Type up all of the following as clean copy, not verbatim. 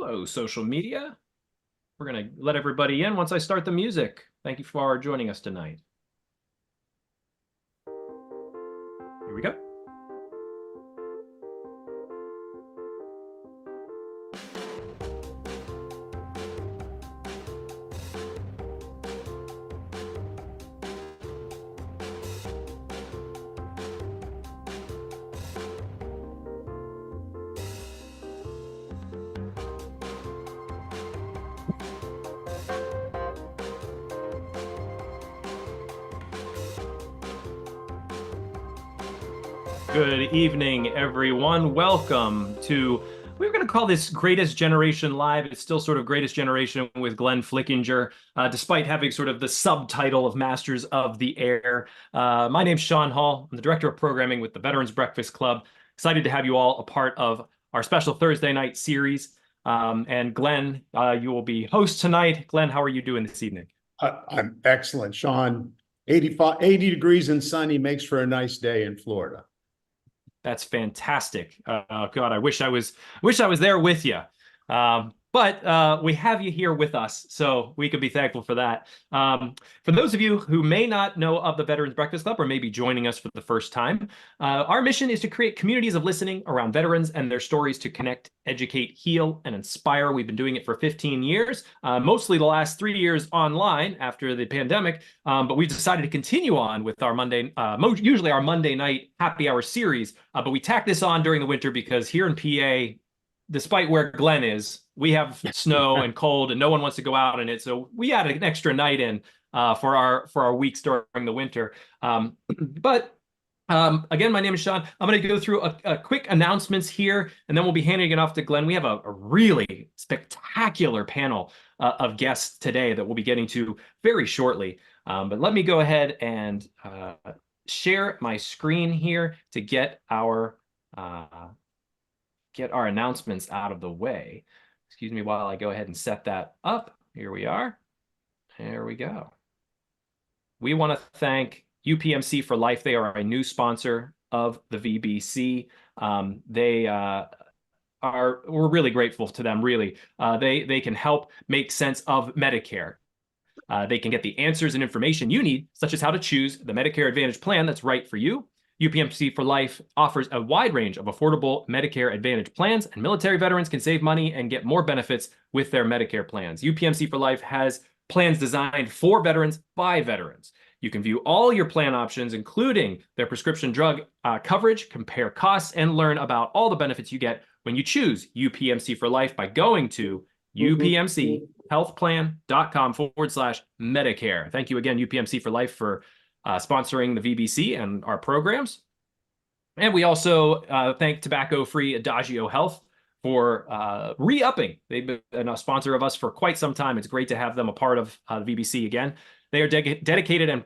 Hello, social media. We're going to let everybody in once I start the music. Thank you for joining us tonight. Here we go. Good evening, everyone. Welcome to, we're going to call this Greatest Generation Live. It's still sort of Greatest Generation with Glenn Flickinger, despite having sort of the subtitle of Masters of the Air. My name's Sean Hall. I'm the Director of Programming with the Veterans Breakfast Club. Excited to have you all a part of our special Thursday night series. And Glenn, you will be host tonight. Glenn, how are you doing this evening? I'm excellent, Sean. 80 degrees and sunny makes for a nice day in Florida. That's fantastic. God, I wish I was there with you. But we have you here with us, so we could be thankful for that. For those of you who may not know of the Veterans Breakfast Club or may be joining us for the first time, our mission is to create communities of listening around veterans and their stories to connect, educate, heal, and inspire. We've been doing it for 15 years, mostly the last 3 years online after the pandemic, but we've decided to continue on with our usually our Monday night happy hour series, but we tacked this on during the winter because here in PA, despite where Glenn is, we have snow and cold and no one wants to go out in it. So we added an extra night in for our weeks during the winter. Again, my name is Sean. I'm going to go through a quick announcements here, and then we'll be handing it off to Glenn. We have a really spectacular panel of guests today that we'll be getting to very shortly. But let me go ahead and share my screen here to get our announcements out of the way. Excuse me while I go ahead and set that up. Here we are. There we go. We want to thank UPMC for Life. They are a new sponsor of the VBC. We're really grateful to them, really. They can help make sense of Medicare. They can get the answers and information you need, such as how to choose the Medicare Advantage plan that's right for you. UPMC for Life offers a wide range of affordable Medicare Advantage plans, and military veterans can save money and get more benefits with their Medicare plans. UPMC for Life has plans designed for veterans by veterans. You can view all your plan options, including their prescription drug coverage, compare costs, and learn about all the benefits you get when you choose UPMC for Life by going to upmchealthplan.com/Medicare. Thank you again, UPMC for Life, for sponsoring the VBC and our programs. And we also thank tobacco-free Adagio Health for re-upping. They've been a sponsor of us for quite some time. It's great to have them a part of the VBC again. They are dedicated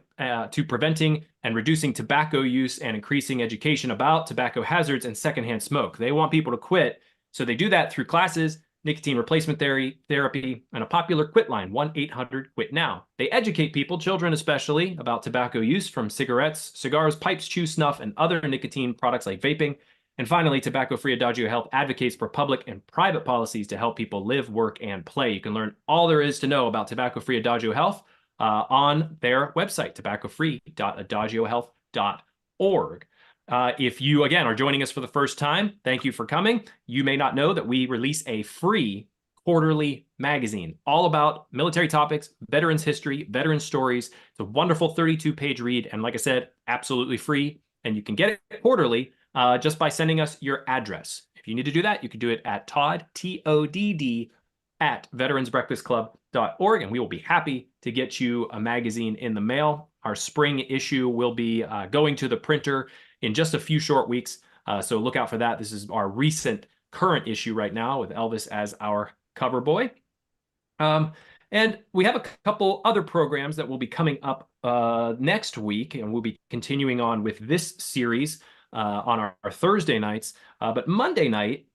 to preventing and reducing tobacco use and increasing education about tobacco hazards and secondhand smoke. They want people to quit, so they do that through classes, nicotine replacement therapy, and a popular quit line, 1-800-QUIT-NOW. They educate people, children especially, about tobacco use, from cigarettes, cigars, pipes, chew snuff, and other nicotine products like vaping. And finally, Tobacco-Free Adagio Health advocates for public and private policies to help people live, work, and play. You can learn all there is to know about Tobacco-Free Adagio Health on their website, tobaccofree.adagiohealth.org. If you, again, are joining us for the first time, thank you for coming. You may not know that we release a free quarterly magazine all about military topics, veterans history, veteran stories. It's a wonderful 32-page read, and like I said, absolutely free. And you can get it quarterly just by sending us your address. If you need to do that, you can do it at Todd, T-O-D-D, at veteransbreakfastclub.org, and we will be happy to get you a magazine in the mail. Our spring issue will be going to the printer in just a few short weeks, so look out for that. This is our current issue right now with Elvis as our cover boy. And we have a couple other programs that will be coming up next week, and we'll be continuing on with this series on our Thursday nights. But Monday night,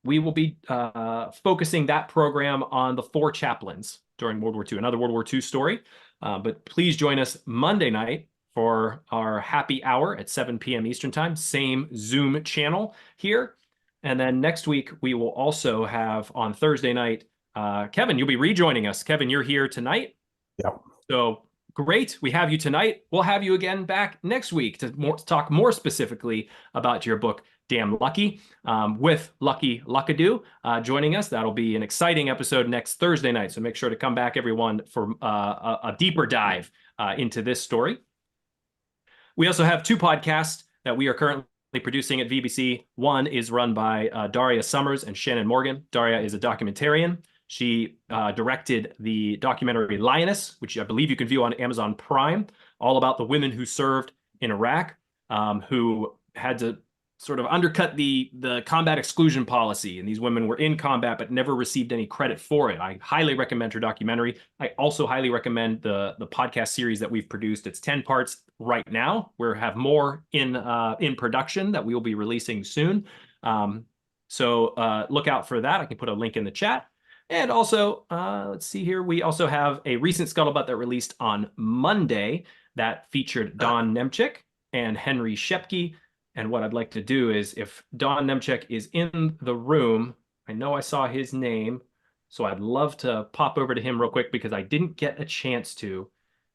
we will be focusing that program on the 4 chaplains during World War II, another World War II story. But please join us Monday night for our happy hour at 7 p.m. Eastern Time, same Zoom channel here. And then next week, we will also have on Thursday night, Kevin, you'll be rejoining us. Kevin, you're here tonight. Yep. So great. We have you tonight. We'll have you again back next week to talk more specifically about your book, Damn Lucky, with Lucky Luckadoo joining us. That'll be an exciting episode next Thursday night. So make sure to come back, everyone, for a deeper dive into this story. We also have two podcasts that we are currently producing at VBC. One is run by Daria Summers and Shannon Morgan. Daria is a documentarian. She directed the documentary Lioness, which I believe you can view on Amazon Prime, all about the women who served in Iraq, who had to sort of undercut the combat exclusion policy. And these women were in combat but never received any credit for it. I highly recommend her documentary. I also highly recommend the podcast series that we've produced. It's 10 parts right now. We have more in production that we will be releasing soon. So look out for that. I can put a link in the chat. And also, let's see here. We also have a recent Scuttlebutt that released on Monday that featured Don Nemchik and Henry Shepke. And what I'd like to do is, if Don Nemchik is in the room, I know I saw his name, so I'd love to pop over to him real quick because I didn't get a chance to.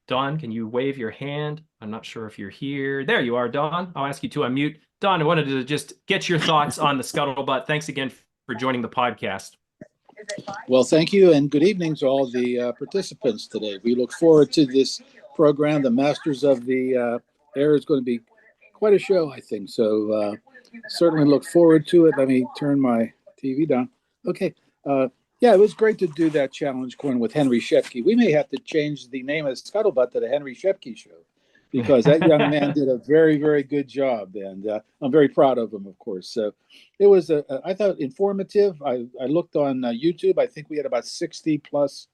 Don, can you wave your hand? I'm not sure if you're here. There you are, Don. I'll ask you to unmute. Don, I wanted to just get your thoughts on the Scuttlebutt. Thanks again for joining the podcast. Well, thank you, and good evening to all the participants today. We look forward to this program. The Masters of the Air is going to be quite a show, I think. So certainly look forward to it. Let me turn my TV down. Okay. Yeah, it was great to do that challenge coin with Henry Shepke. We may have to change the name of Scuttlebutt to the Henry Shepke Show, because that young man did a very, very good job. And I'm very proud of him, of course. So it was, I thought, informative. I looked on YouTube. I think we had about 60 plus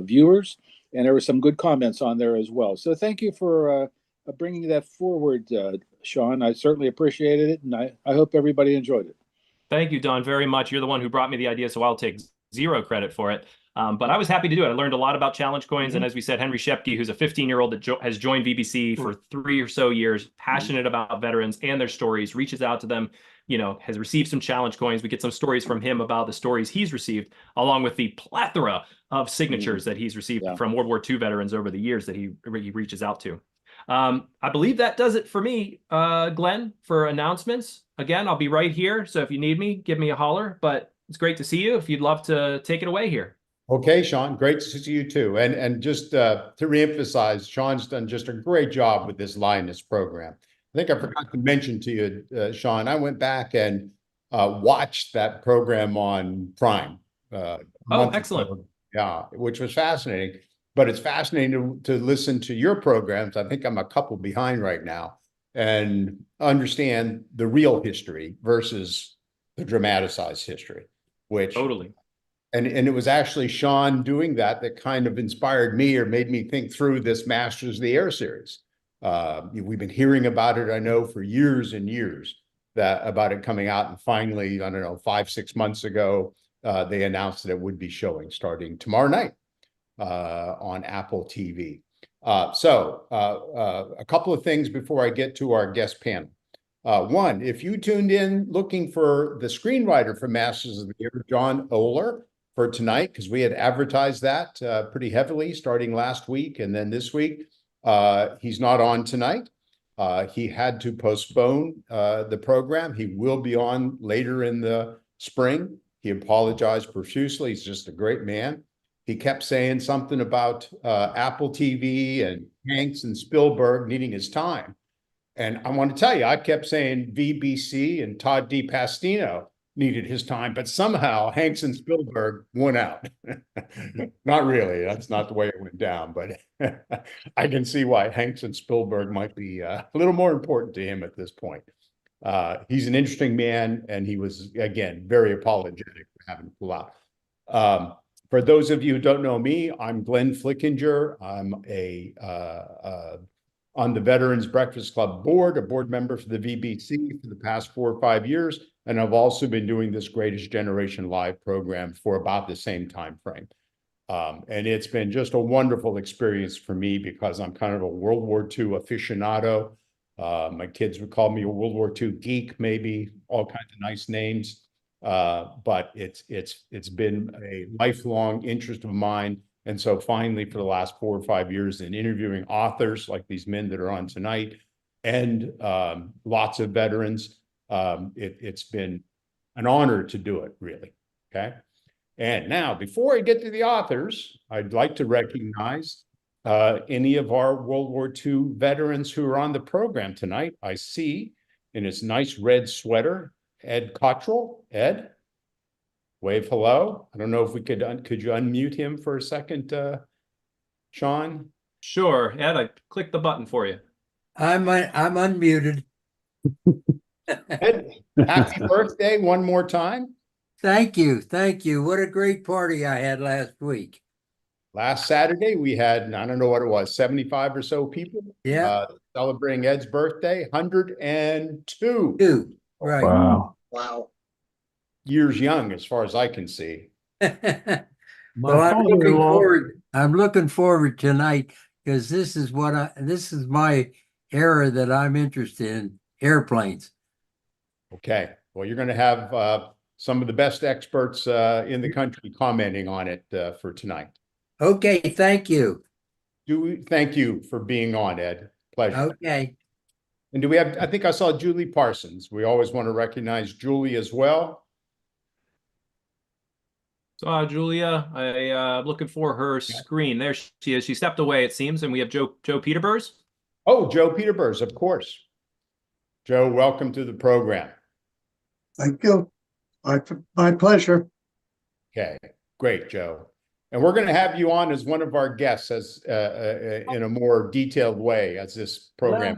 viewers, and there were some good comments on there as well. So thank you for bringing that forward, Sean. I certainly appreciated it, and I hope everybody enjoyed it. Thank you, Don, very much. You're the one who brought me the idea, so I'll take zero credit for it. But I was happy to do it. I learned a lot about challenge coins. And as we said, Henry Shepke, who's a 15-year-old that has joined VBC for 3 or so years, passionate about veterans and their stories, reaches out to them, has received some challenge coins. We get some stories from him about the stories he's received, along with the plethora of signatures that he's received from World War II veterans over the years that he reaches out to. I believe that does it for me, Glenn, for announcements. Again, I'll be right here. So if you need me, give me a holler. But it's great to see you. If you'd love to take it away here. Okay, Sean, great to see you too. And just to reemphasize, Sean's done just a great job with this Lioness program. I think I forgot to mention to you, Sean, I went back and watched that program on Prime. Oh, excellent. Ago. Yeah, which was fascinating. But it's fascinating to listen to your programs. I think I'm a couple behind right now, and understand the real history versus the dramatized history, which totally. And it was actually Sean doing that kind of inspired me or made me think through this Masters of the Air series. We've been hearing about it, I know, for years and years, about it coming out. And finally, I don't know, 5-6 months ago, they announced that it would be showing starting tomorrow night on Apple TV. So a couple of things before I get to our guest panel. One, if you tuned in looking for the screenwriter for Masters of the Air, John Oler, for tonight, because we had advertised that pretty heavily starting last week and then this week. He's not on tonight. He had to postpone the program. He will be on later in the spring. He apologized profusely. He's just a great man. He kept saying something about Apple TV and Hanks and Spielberg needing his time. And I want to tell you, I kept saying VBC and Todd DiPastino needed his time, but somehow Hanks and Spielberg won out. Not really. That's not the way it went down, but I can see why Hanks and Spielberg might be a little more important to him at this point. He's an interesting man, and he was, again, very apologetic for having to pull out. For those of you who don't know me, I'm Glenn Flickinger. I'm on the Veterans Breakfast Club board, a board member for the VBC for the past 4 or 5 years. And I've also been doing this Greatest Generation Live program for about the same time frame. And it's been just a wonderful experience for me because I'm kind of a World War II aficionado. My kids would call me a World War II geek, maybe all kinds of nice names. But it's been a lifelong interest of mine. And so finally, for the last 4 or 5 years in interviewing authors like these men that are on tonight, and lots of veterans, it's been an honor to do it, really. Okay. And now, before I get to the authors, I'd like to recognize any of our World War II veterans who are on the program tonight. I see in his nice red sweater, Ed Cottrell. Ed, wave hello. I don't know if we could you unmute him for a second, Sean? Sure, Ed, I clicked the button for you. I'm unmuted. Ed, happy birthday one more time. Thank you. Thank you. What a great party I had last week. Last Saturday, we had, I don't know what it was, 75 or so people celebrating Ed's birthday, 102. Two. Right. Wow. Wow. Years young, as far as I can see. Well, I'm looking forward tonight because this is my era that I'm interested in, airplanes. Okay. Well, you're going to have some of the best experts in the country commenting on it for tonight. Okay, thank you. Thank you for being on, Ed. Pleasure. Okay. And do we have, I think I saw Julie Parsons. We always want to recognize Julie as well. So, Julia, I'm looking for her screen. There she is. She stepped away, it seems, and we have Joe Peterburs. Oh, Joe Peterburs, of course. Joe, welcome to the program. Thank you. My pleasure. Okay, great, Joe. And we're going to have you on as one of our guests as in a more detailed way as this program.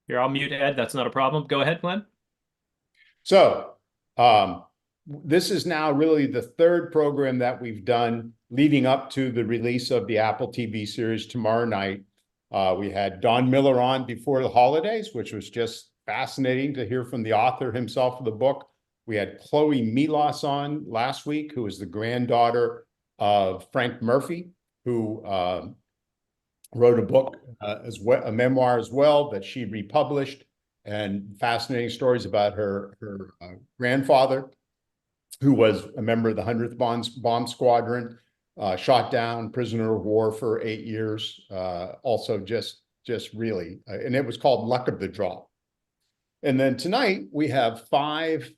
Here, I'll mute Ed. That's not a problem. Go ahead, Glenn. So this is now really the third program that we've done leading up to the release of the Apple TV series tomorrow night. We had Don Miller on before the holidays, which was just fascinating to hear from the author himself of the book. We had Chloe Milas on last week, who is the granddaughter of Frank Murphy, who wrote a book as well, a memoir as well, that she republished, and fascinating stories about her grandfather, who was a member of the 100th Bomb Squadron, shot down, prisoner of war for 8 years. Also just really, and it was called Luck of the Draw. And then tonight we have 5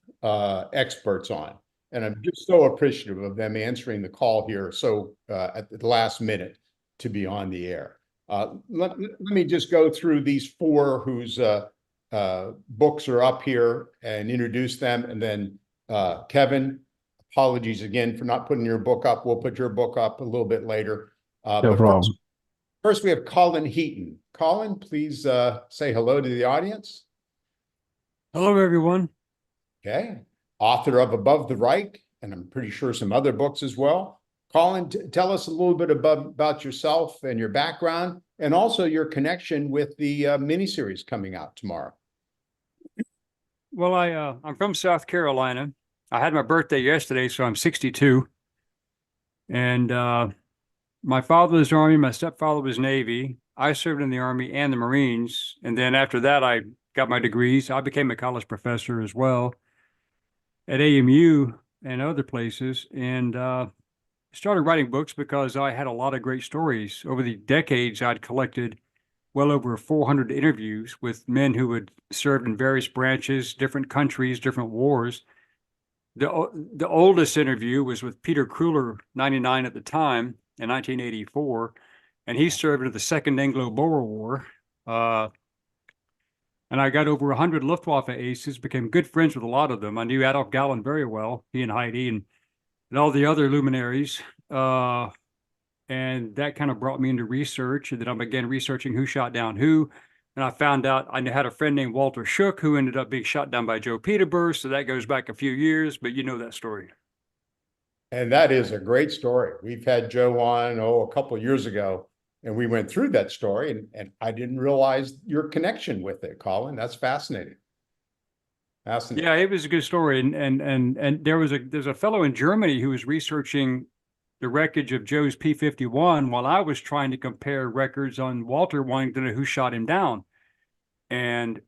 experts on, and I'm just so appreciative of them answering the call here. So at the last minute to be on the air. Let me just go through these 4 whose books are up here and introduce them. And then Kevin, apologies again for not putting your book up. We'll put your book up a little bit later. No problem. First, we have Colin Heaton. Colin, please say hello to the audience. Hello, everyone. Okay. Author of Above the Reich, and I'm pretty sure some other books as well. Colin, tell us a little bit about yourself and your background, and also your connection with the miniseries coming out tomorrow. Well, I'm from South Carolina. I had my birthday yesterday, so I'm 62. And my father was Army, my stepfather was Navy. I served in the Army and the Marines. And then after that, I got my degrees. I became a college professor as well at AMU and other places. And started writing books because I had a lot of great stories. Over the decades, I'd collected well over 400 interviews with men who had served in various branches, different countries, different wars. The oldest interview was with Peter Kruller, 99 at the time, in 1984, and he served in the Second Anglo-Boer War. And I got over 100 Luftwaffe aces, became good friends with a lot of them. I knew Adolf Galland very well, he and Heidi, and all the other luminaries. And that kind of brought me into research. And then I began researching who shot down who. And I found out I had a friend named Walter Shook who ended up being shot down by Joe Peterburs. So that goes back a few years, but you know that story. And that is a great story. We've had Joe on, a couple of years ago, and we went through that story, and I didn't realize your connection with it, Colin. That's fascinating. Fascinating. Yeah, it was a good story. And there's a fellow in Germany who was researching the wreckage of Joe's P-51 while I was trying to compare records on Walter wanting to know who shot him down. And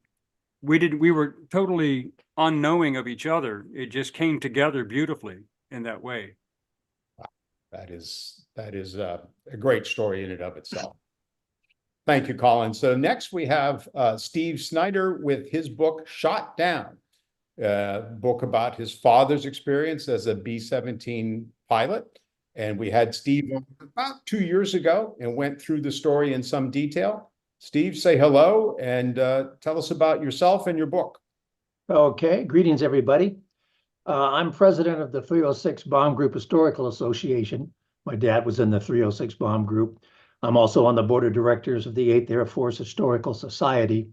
we were totally unknowing of each other. It just came together beautifully in that way. That is a great story in and of itself. Thank you, Colin. So next we have Steve Snyder with his book, Shot Down, book about his father's experience as a B-17 pilot. And we had Steve on about 2 years ago and went through the story in some detail. Steve, say hello and tell us about yourself and your book. Okay, greetings, everybody. I'm president of the 306 Bomb Group Historical Association. My dad was in the 306 Bomb Group. I'm also on the board of directors of the 8th Air Force Historical Society.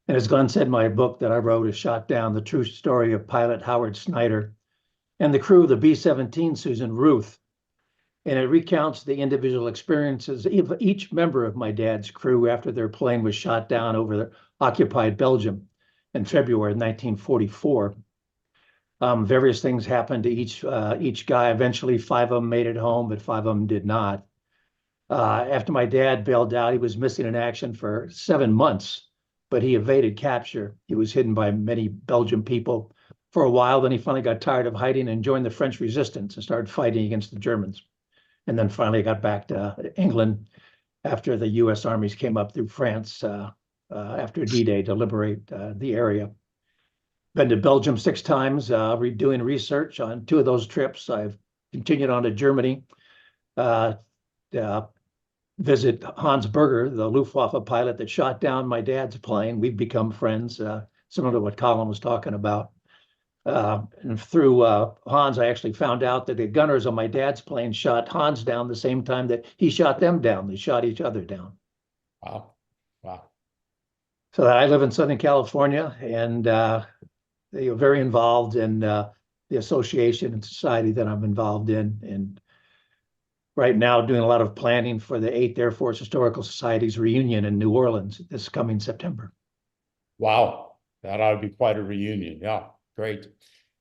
And as Glenn said, my book that I wrote is Shot Down, the true story of pilot Howard Snyder and the crew of the B-17 Susan Ruth. And it recounts the individual experiences of each member of my dad's crew after their plane was shot down over the occupied Belgium in February 1944. Various things happened to each guy. Eventually, 5 of them made it home, but 5 of them did not. After my dad bailed out, he was missing in action for 7 months, but he evaded capture. He was hidden by many Belgian people for a while. Then he finally got tired of hiding and joined the French resistance and started fighting against the Germans. And then finally got back to England after the U.S. armies came up through France after D-Day to liberate the area. Been to Belgium 6 times, doing research on 2 of those trips. I've continued on to Germany, visit Hans Berger, the Luftwaffe pilot that shot down my dad's plane. We've become friends, similar to what Colin was talking about. And through Hans, I actually found out that the gunners on my dad's plane shot Hans down the same time that he shot them down. They shot each other down. Wow. Wow. So I live in Southern California, and they are very involved in the association and society that I'm involved in. And right now doing a lot of planning for the 8th Air Force Historical Society's reunion in New Orleans this coming September. Wow. That ought to be quite a reunion. Yeah, great.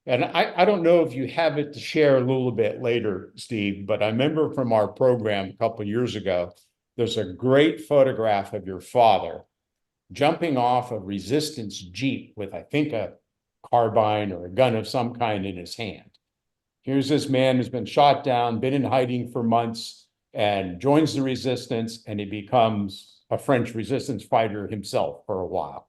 And I don't know if you have it to share a little bit later, Steve, but I remember from our program a couple of years ago, there's a great photograph of your father jumping off a resistance Jeep with, I think, a carbine or a gun of some kind in his hand. Here's this man who's been shot down, been in hiding for months, and joins the resistance, and he becomes a French resistance fighter himself for a while.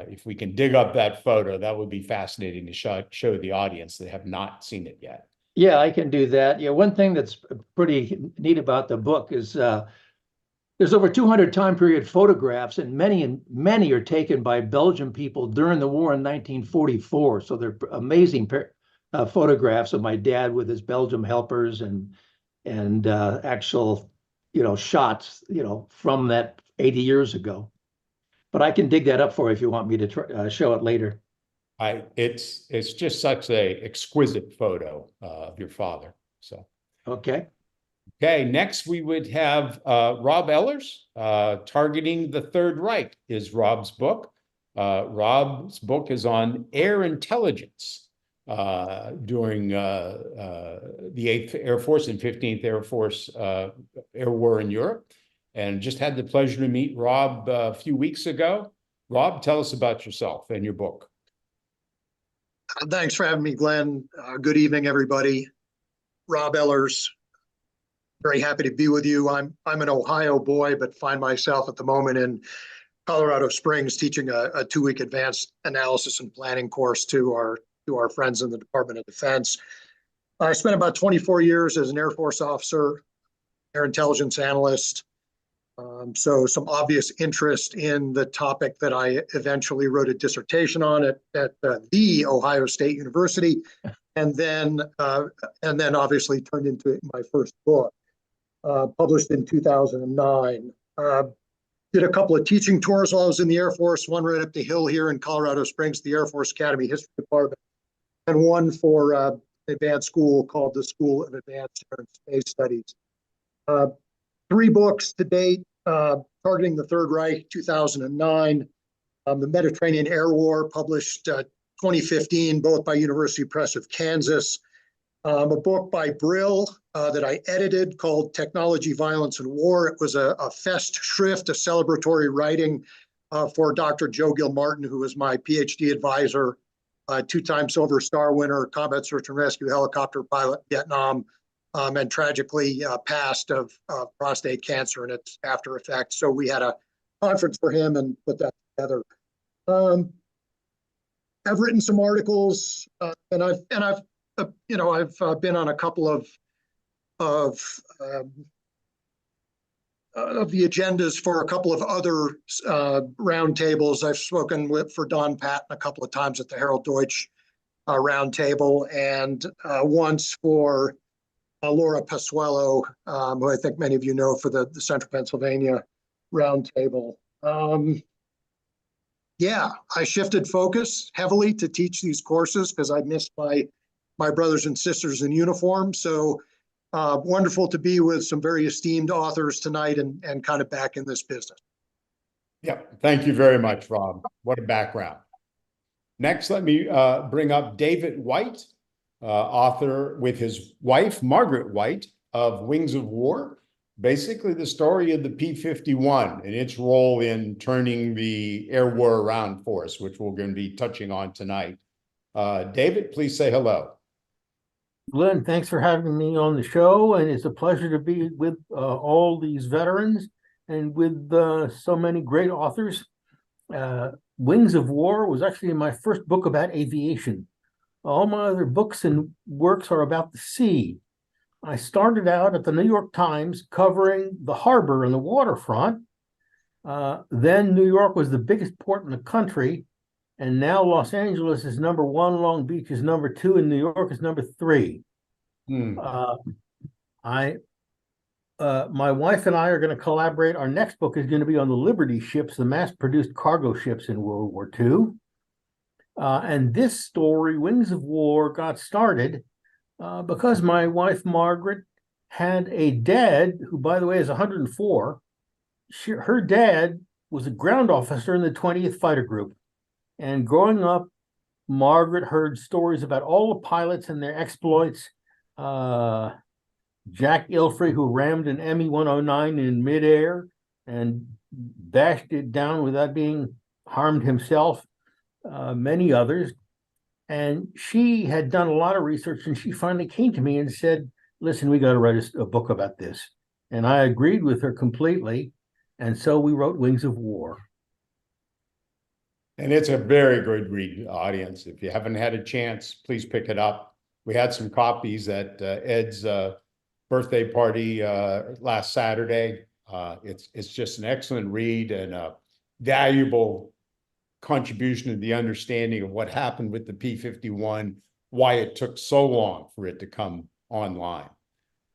If we can dig up that photo, that would be fascinating to show the audience that have not seen it yet. Yeah, I can do that. Yeah, one thing that's pretty neat about the book is there's over 200 time period photographs, and many are taken by Belgian people during the war in 1944. So they're amazing photographs of my dad with his Belgium helpers and actual, shots, from that 80 years ago. But I can dig that up for you if you want me to show it later. It's just such a exquisite photo of your father. So okay. Okay, next we would have Rob Ehlers, Targeting the Third Reich is Rob's book. Rob's book is on air intelligence during the 8th Air Force and 15th Air Force Air War in Europe. And just had the pleasure to meet Rob a few weeks ago. Rob, tell us about yourself and your book. Thanks for having me, Glenn. Good evening, everybody. Rob Ehlers, very happy to be with you. I'm an Ohio boy, but find myself at the moment in Colorado Springs teaching a 2-week advanced analysis and planning course to our friends in the Department of Defense. I spent about 24 years as an Air Force officer, air intelligence analyst. So some obvious interest in the topic that I eventually wrote a dissertation on at the Ohio State University, and then obviously turned into my first book, published in 2009. Did a couple of teaching tours while I was in the Air Force, one right up the hill here in Colorado Springs, the Air Force Academy History Department, and one for an advanced school called the School of Advanced Air and Space Studies. 3 books to date, Targeting the Third Reich, 2009, The Mediterranean Air War, published 2015, both by University Press of Kansas, a book by Brill, that I edited called Technology, Violence, and War. It was a Festschrift, a celebratory writing for Dr. Joe Gilmartin, who was my PhD advisor, two-time Silver Star winner, combat search and rescue helicopter pilot, Vietnam, and tragically passed of prostate cancer and its after effects. So we had a conference for him and put that together. I've written some articles, and I've been on a couple of the agendas for a couple of other roundtables. I've spoken for Don Patton a couple of times at the Harold Deutsch roundtable, and once for Laura Pasuelo, who I think many of you know, for the Central Pennsylvania roundtable. Yeah, I shifted focus heavily to teach these courses because I missed my brothers and sisters in uniform. So wonderful to be with some very esteemed authors tonight and kind of back in this business. Yeah, thank you very much, Rob. What a background. Next, let me bring up David White, author with his wife, Margaret White, of Wings of War. Basically, the story of the P-51 and its role in turning the air war around for us, which we're going to be touching on tonight. David, please say hello. Glenn, thanks for having me on the show, and it's a pleasure to be with all these veterans and with so many great authors. Wings of War was actually my first book about aviation. All my other books and works are about the sea. I started out at the New York Times covering the harbor and the waterfront. Then New York was the biggest port in the country, and now Los Angeles is number one, Long Beach is number two, and New York is number three. My wife and I are going to collaborate. Our next book is going to be on the Liberty ships, the mass-produced cargo ships in World War II. And this story, Wings of War, got started because my wife, Margaret, had a dad who, by the way, is 104. Her dad was a ground officer in the 20th Fighter Group. And growing up, Margaret heard stories about all the pilots and their exploits. Jack Ilfrey, who rammed an Me-109 in midair and bashed it down without being harmed himself. Many others. And she had done a lot of research, and she finally came to me and said, listen, we got to write a book about this. And I agreed with her completely. And so we wrote Wings of War. And it's a very good read, audience. If you haven't had a chance, please pick it up. We had some copies at Ed's birthday party last Saturday. It's just an excellent read and a valuable contribution to the understanding of what happened with the P-51, why it took so long for it to come online.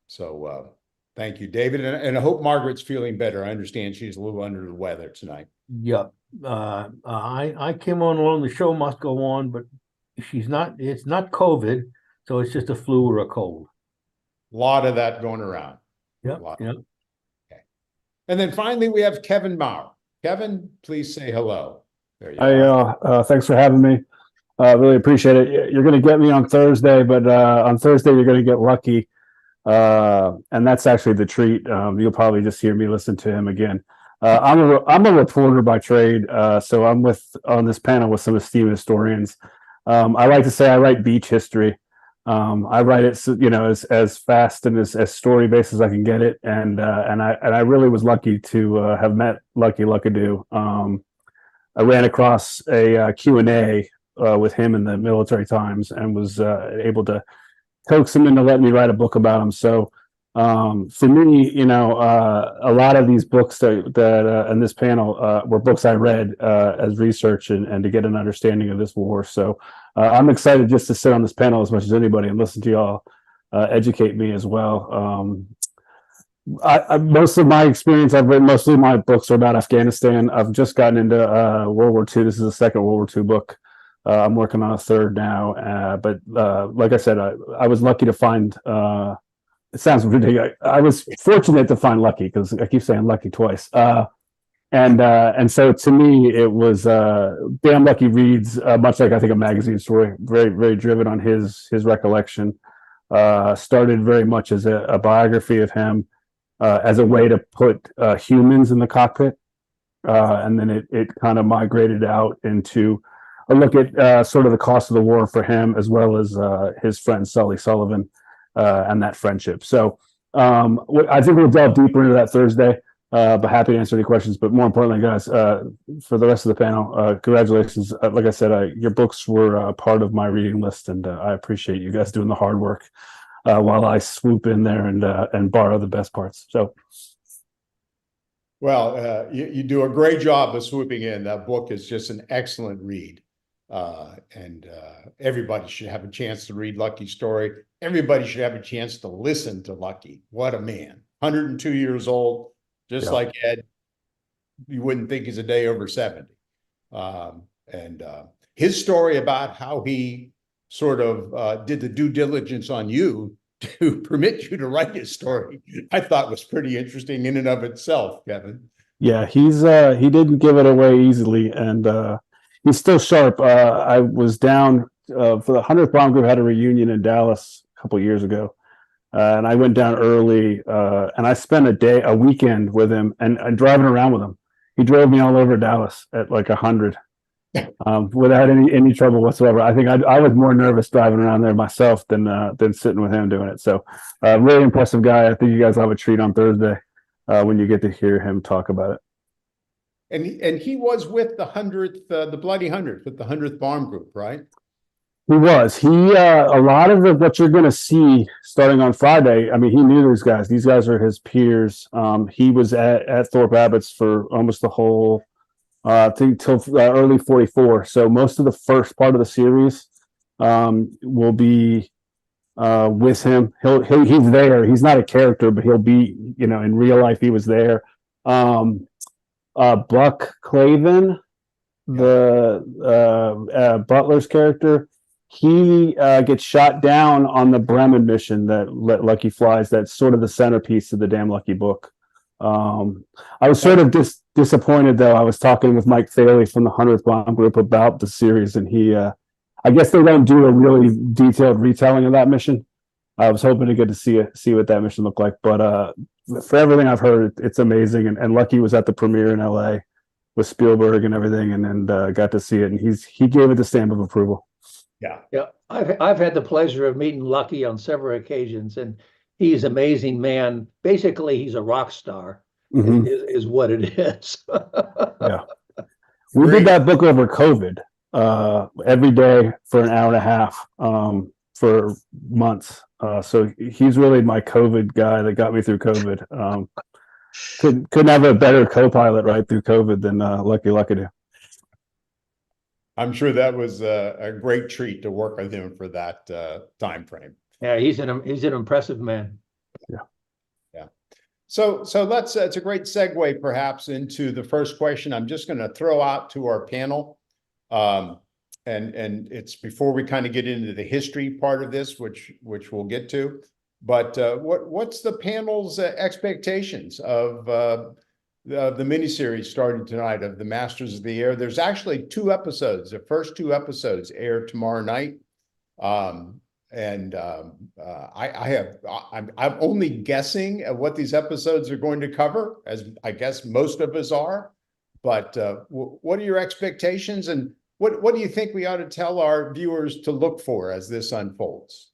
So thank you, David. And I hope Margaret's feeling better. I understand she's a little under the weather tonight. Yep. I came on the show must go on, but she's not, it's not COVID, so it's just a flu or a cold. A lot of that going around. Yep. Yep. Okay. And then finally, we have Kevin Maurer. Kevin, please say hello. There you are. Thanks for having me. Really appreciate it. You're going to get me on Thursday, but on Thursday you're going to get lucky, and that's actually the treat. You'll probably just hear me listen to him again. I'm a reporter by trade, so I'm on this panel with some esteemed historians. I like to say I write beach history. I write it, as fast and as story based as I can get it, and I really was lucky to have met Lucky Luckadoo. I ran across a Q&A with him in the Military Times and was able to coax him into letting me write a book about him. So for me, a lot of these books that in this panel were books I read as research and to get an understanding of this war. So I'm excited just to sit on this panel as much as anybody and listen to y'all educate me as well. Most of my experience, I've written mostly my books are about Afghanistan. I've just gotten into World War II. This is the second World War II book. I'm working on a third now. But like I said, I was lucky to find, it sounds ridiculous. I was fortunate to find lucky because I keep saying lucky twice. And so to me, it was damn lucky reads, much like I think a magazine story, very, very driven on his recollection. Started very much as a biography of him, as a way to put humans in the cockpit. And then it kind of migrated out into a look at sort of the cost of the war for him, as well as his friend Sully Sullivan and that friendship. So I think we'll delve deeper into that Thursday. But happy to answer any questions. But more importantly, guys, for the rest of the panel, congratulations. Like I said, your books were part of my reading list, and I appreciate you guys doing the hard work while I swoop in there and borrow the best parts. So, well, you do a great job of swooping in. That book is just an excellent read, and everybody should have a chance to read Lucky's story. Everybody should have a chance to listen to Lucky. What a man! 102 years old. Just like Ed, you wouldn't think he's a day over 70. And his story about how he sort of did the due diligence on you to permit you to write his story, I thought was pretty interesting in and of itself, Kevin. Yeah, he didn't give it away easily, and he's still sharp. I was down for the 100th Bomb Group, had a reunion in Dallas a couple of years ago. And I went down early, and I spent a weekend with him and driving around with him. He drove me all over Dallas at like 100, without any trouble whatsoever. I think I was more nervous driving around there myself than sitting with him doing it. So, really impressive guy. I think you guys will have a treat on Thursday when you get to hear him talk about it. And he was with the 100th, the Bloody 100th, with the 100th Bomb Group, right? He was. A lot of what you're going to see starting on Friday, I mean, he knew these guys. These guys are his peers. He was at Thorpe Abbott's for almost the whole, I think, till early 44. So most of the first part of the series will be with him. He's there. He's not a character, but he'll be, in real life, he was there. Buck Clavin, the Butler's character, he gets shot down on the Bremen mission that Lucky flies. That's sort of the centerpiece of the Damn Lucky book. I was sort of disappointed, though. I was talking with Mike Thaley from the 100th Bomb Group about the series, and he, I guess they don't do a really detailed retelling of that mission. I was hoping to get to see what that mission looked like, but for everything I've heard, it's amazing. And Lucky was at the premiere in LA with Spielberg and everything, and got to see it, and he gave it the stamp of approval. Yeah. I've had the pleasure of meeting Lucky on several occasions, and he's an amazing man. Basically, he's a rock star, is what it is. Yeah. We did that book over COVID, every day for an hour and a half, for months. So he's really my COVID guy that got me through COVID. Couldn't have a better co-pilot right through COVID than Lucky Luckadoo. I'm sure that was a great treat to work with him for that time frame. Yeah, he's an impressive man. Yeah. So let's. It's a great segue, perhaps, into the first question. I'm just going to throw out to our panel, and it's before we kind of get into the history part of this, which we'll get to. But what's the panel's expectations of the miniseries starting tonight of the Masters of the Air? There's actually 2 episodes. The first 2 episodes air tomorrow night. I'm only guessing at what these episodes are going to cover, as I guess most of us are. But what are your expectations, and what do you think we ought to tell our viewers to look for as this unfolds?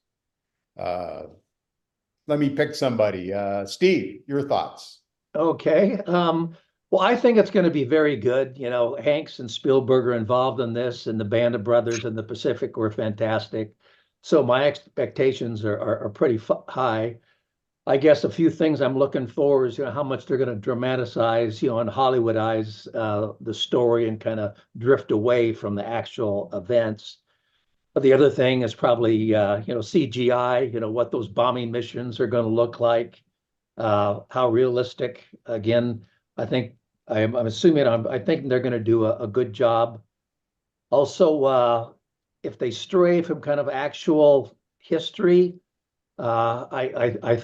Let me pick somebody. Steve, your thoughts. Okay. Well, I think it's going to be very good. Hanks and Spielberg are involved in this, and the Band of Brothers and the Pacific were fantastic. So my expectations are pretty high. I guess a few things I'm looking for is, how much they're going to dramatize, and Hollywoodize the story and kind of drift away from the actual events. But the other thing is probably, CGI, what those bombing missions are going to look like. How realistic. Again, I think I'm assuming I think they're going to do a good job. Also, if they stray from kind of actual history, I've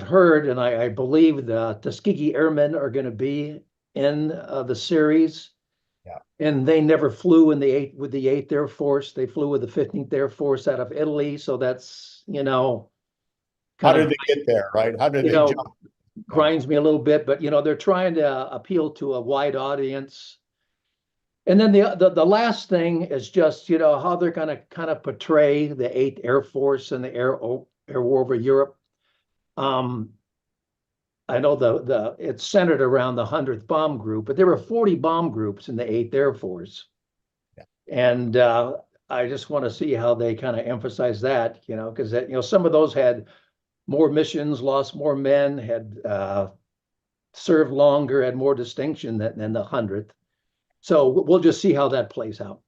heard and I believe the Tuskegee Airmen are going to be in the series, Yeah. And they never flew in with the 8th Air Force. They flew with the 15th Air Force out of Italy. So that's, How kind did of, they get there, right? How did you they know, jump? grinds me a little bit, but they're trying to appeal to a wide audience. And then the last thing is just, how they're going to kind of portray the 8th Air Force and the air war over Europe. I know it's centered around the 100th Bomb Group, but there were 40 bomb groups in the 8th Air Force. Yeah. And I just want to see how they kind of emphasize that, because some of those had more missions, lost more men, had served longer, had more distinction than the 100th. So we'll just see how that plays out.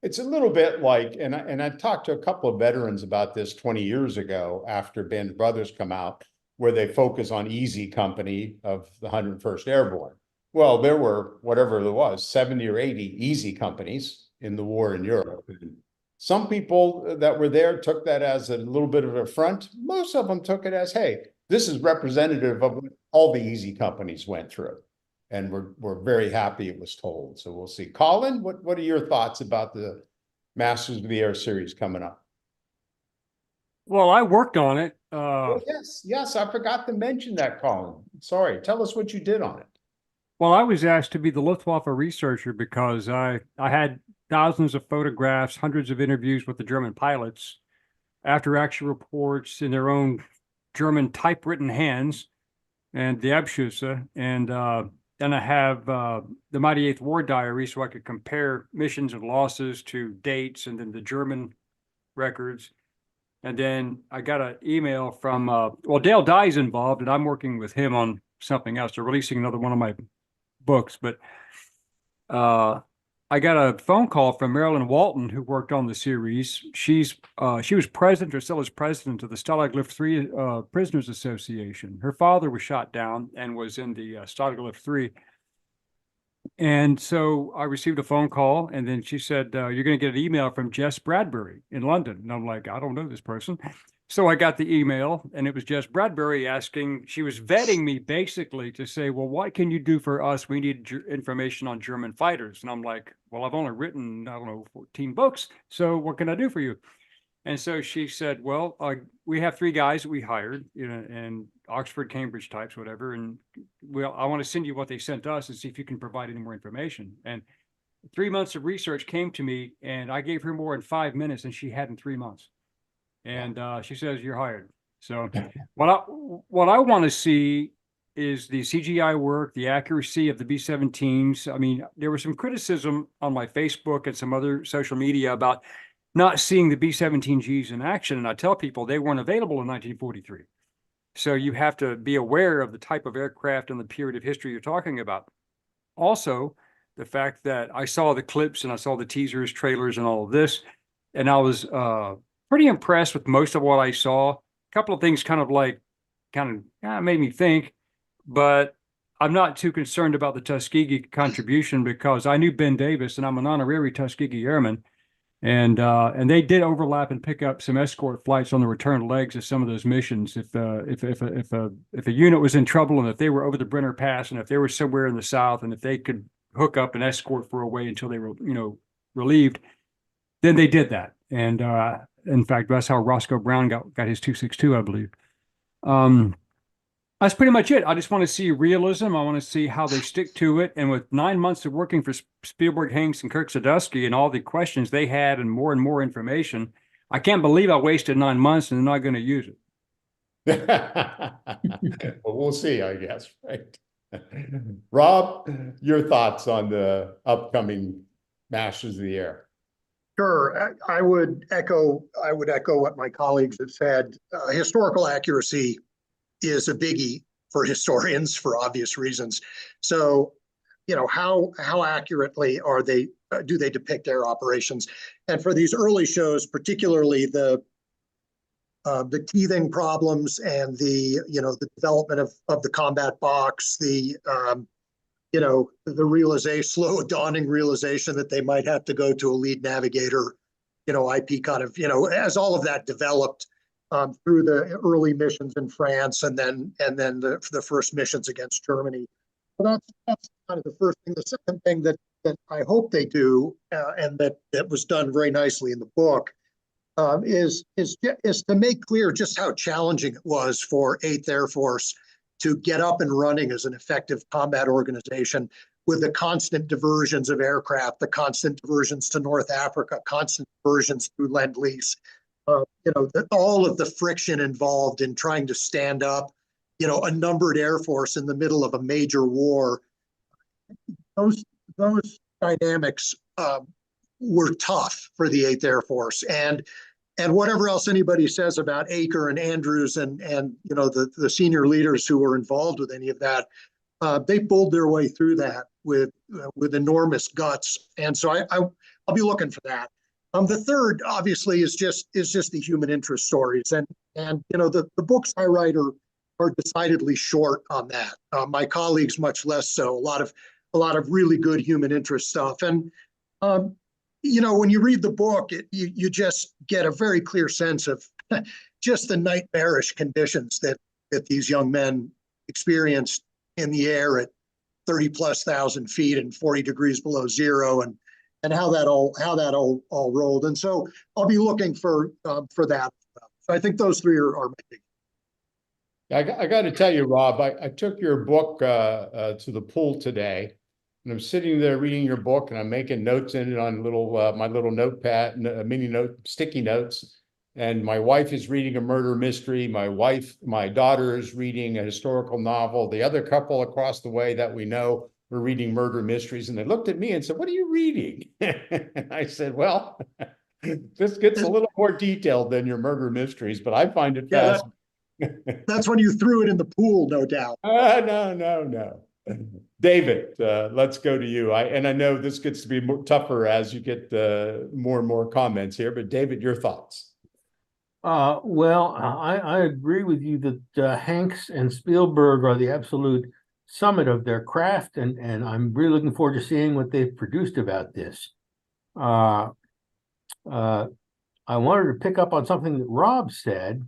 It's a little bit like, and I talked to a couple of veterans about this 20 years ago after Band of Brothers come out, where they focus on Easy Company of the 101st Airborne. Well, there were, whatever there was, 70 or 80 Easy Companies in the war in Europe. And some people that were there took that as a little bit of an affront. Most of them took it as, hey, this is representative of what all the Easy Companies went through. And we're very happy it was told. So we'll see. Colin, what are your thoughts about the Masters of the Air series coming up? Well, I worked on it. Oh, yes, I forgot to mention that, Colin. Sorry, tell us what you did on it. Well, I was asked to be the Luftwaffe researcher because I had thousands of photographs, hundreds of interviews with the German pilots, after action reports in their own German typewritten hands, and the Abschüsse, and then I have the Mighty Eighth War Diary, so I could compare missions and losses to dates, and then the German records. And then I got an email from, Dale Dye's involved, and I'm working with him on something else. They're releasing another one of my books, but I got a phone call from Marilyn Walton, who worked on the series. She was president, or still is president, of the Stalag Luft 3 Prisoners Association. Her father was shot down and was in the Stalag Luft 3. And so I received a phone call, and then she said, you're going to get an email from Jess Bradbury in London. And I'm like, I don't know this person. So I got the email, and it was Jess Bradbury asking, she was vetting me basically to say, well, what can you do for us? We need information on German fighters. And I'm like, well, I've only written, 14 books. So what can I do for you? And so she said, well, we have 3 guys that we hired, and Oxford, Cambridge types, whatever. And I want to send you what they sent us and see if you can provide any more information. And 3 months of research came to me, and I gave her more in 5 minutes than she had in 3 months. And she says, you're hired. So what I want to see is the CGI work, the accuracy of the B-17s. I mean, there was some criticism on my Facebook and some other social media about not seeing the B-17Gs in action. And I tell people they weren't available in 1943. So you have to be aware of the type of aircraft and the period of history you're talking about. Also, the fact that I saw the clips and I saw the teasers, trailers, and all of this, and I was pretty impressed with most of what I saw. A couple of things kind of made me think, but I'm not too concerned about the Tuskegee contribution because I knew Ben Davis, and I'm an honorary Tuskegee Airman. And they did overlap and pick up some escort flights on the return legs of some of those missions. If a unit was in trouble, and if they were over the Brenner Pass, and if they were somewhere in the south, and if they could hook up and escort for a way until they were relieved, then they did that. And in fact, that's how Roscoe Brown got his 262, I believe. That's pretty much it. I just want to see realism. I want to see how they stick to it. And with 9 months of working for Spielberg, Hanks, and Kirk Sadusky, and all the questions they had and more information, I can't believe I wasted 9 months and they're not going to use it. Well, we'll see, I guess, right? Rob, your thoughts on the upcoming Masters of the Air? Sure, I would echo what my colleagues have said. Historical accuracy is a biggie for historians for obvious reasons. So, how accurately do they depict air operations? And for these early shows, particularly the teething problems and the development of the combat box, the slow dawning realization that they might have to go to a lead navigator, IP kind of, as all of that developed through the early missions in France and then the first missions against Germany. So that's kind of the first thing. The second thing that I hope they do, and that was done very nicely in the book, is to make clear just how challenging it was for 8th Air Force to get up and running as an effective combat organization with the constant diversions of aircraft, the constant diversions to North Africa, constant diversions through Lend-Lease. All of the friction involved in trying to stand up, a numbered Air Force in the middle of a major war. Those dynamics were tough for the 8th Air Force, and whatever else anybody says about Aker and Andrews and the senior leaders who were involved with any of that, they pulled their way through that with enormous guts, and so I'll be looking for that. The third, obviously, is just the human interest stories, and the books I write are decidedly short on that. My colleagues much less so. A lot of really good human interest stuff, and when you read the book, you just get a very clear sense of just the nightmarish conditions that these young men experienced in the air at 30,000+ feet and 40 degrees below zero, and how that all rolled. And so I'll be looking for that. So I think those three are my big. I got to tell you, Rob, I took your book to the pool today, and I'm sitting there reading your book, and I'm making notes in it on my little notepad, sticky notes. And my wife is reading a murder mystery. My daughter is reading a historical novel. The other couple across the way that we know were reading murder mysteries, and they looked at me and said, "What are you reading?" And I said, "Well, this gets a little more detailed than your murder mysteries, but I find it fascinating." That's when you threw it in the pool, no doubt. No. David, let's go to you. I know this gets to be tougher as you get more and more comments here, but David, your thoughts? Well, I agree with you that Hanks and Spielberg are the absolute summit of their craft, and I'm really looking forward to seeing what they've produced about this. I wanted to pick up on something that Rob said.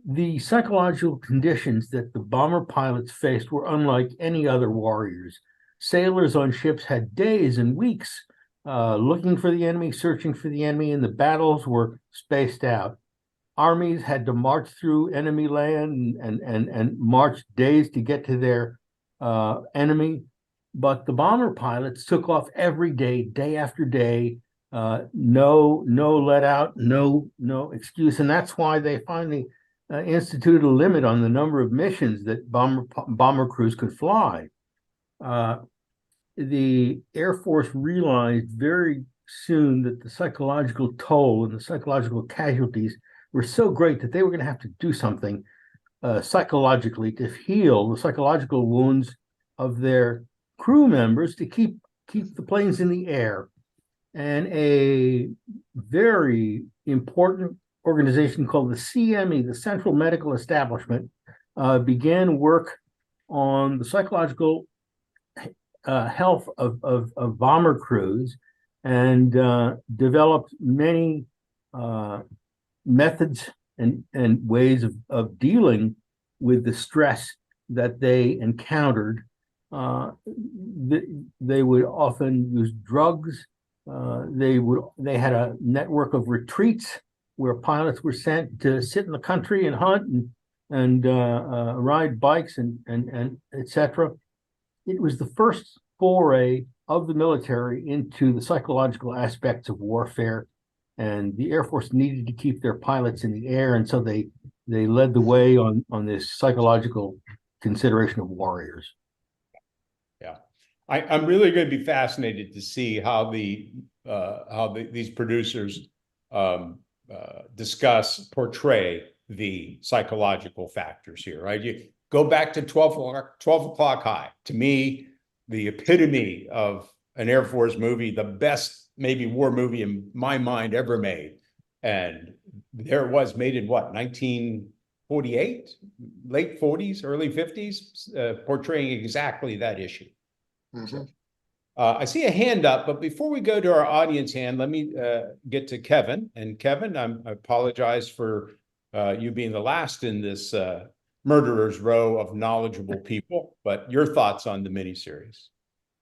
The psychological conditions that the bomber pilots faced were unlike any other warriors. Sailors on ships had days and weeks looking for the enemy, searching for the enemy, and the battles were spaced out. Armies had to march through enemy land and march days to get to their enemy. But the bomber pilots took off every day, day after day, no let out, no excuse. And that's why they finally instituted a limit on the number of missions that bomber crews could fly. The Air Force realized very soon that the psychological toll and the psychological casualties were so great that they were going to have to do something psychologically to heal the psychological wounds of their crew members to keep the planes in the air. And a very important organization called the CME, the Central Medical Establishment, began work on the psychological health of bomber crews and developed many methods and ways of dealing with the stress that they encountered. They would often use drugs. They had a network of retreats where pilots were sent to sit in the country and hunt and ride bikes and etc. It was the first foray of the military into the psychological aspects of warfare, and the Air Force needed to keep their pilots in the air, and so they led the way on this psychological consideration of warriors. Yeah, I'm really going to be fascinated to see how these producers portray the psychological factors here, right? You go back to 12 o'clock high. To me, the epitome of an Air Force movie, the best maybe war movie in my mind ever made. And there it was, made in what, 1948, late 40s, early 50s, portraying exactly that issue. Mm-hmm. I see a hand up, but before we go to our audience hand, let me get to Kevin. And Kevin, I apologize for you being the last in this murderer's row of knowledgeable people, but your thoughts on the miniseries?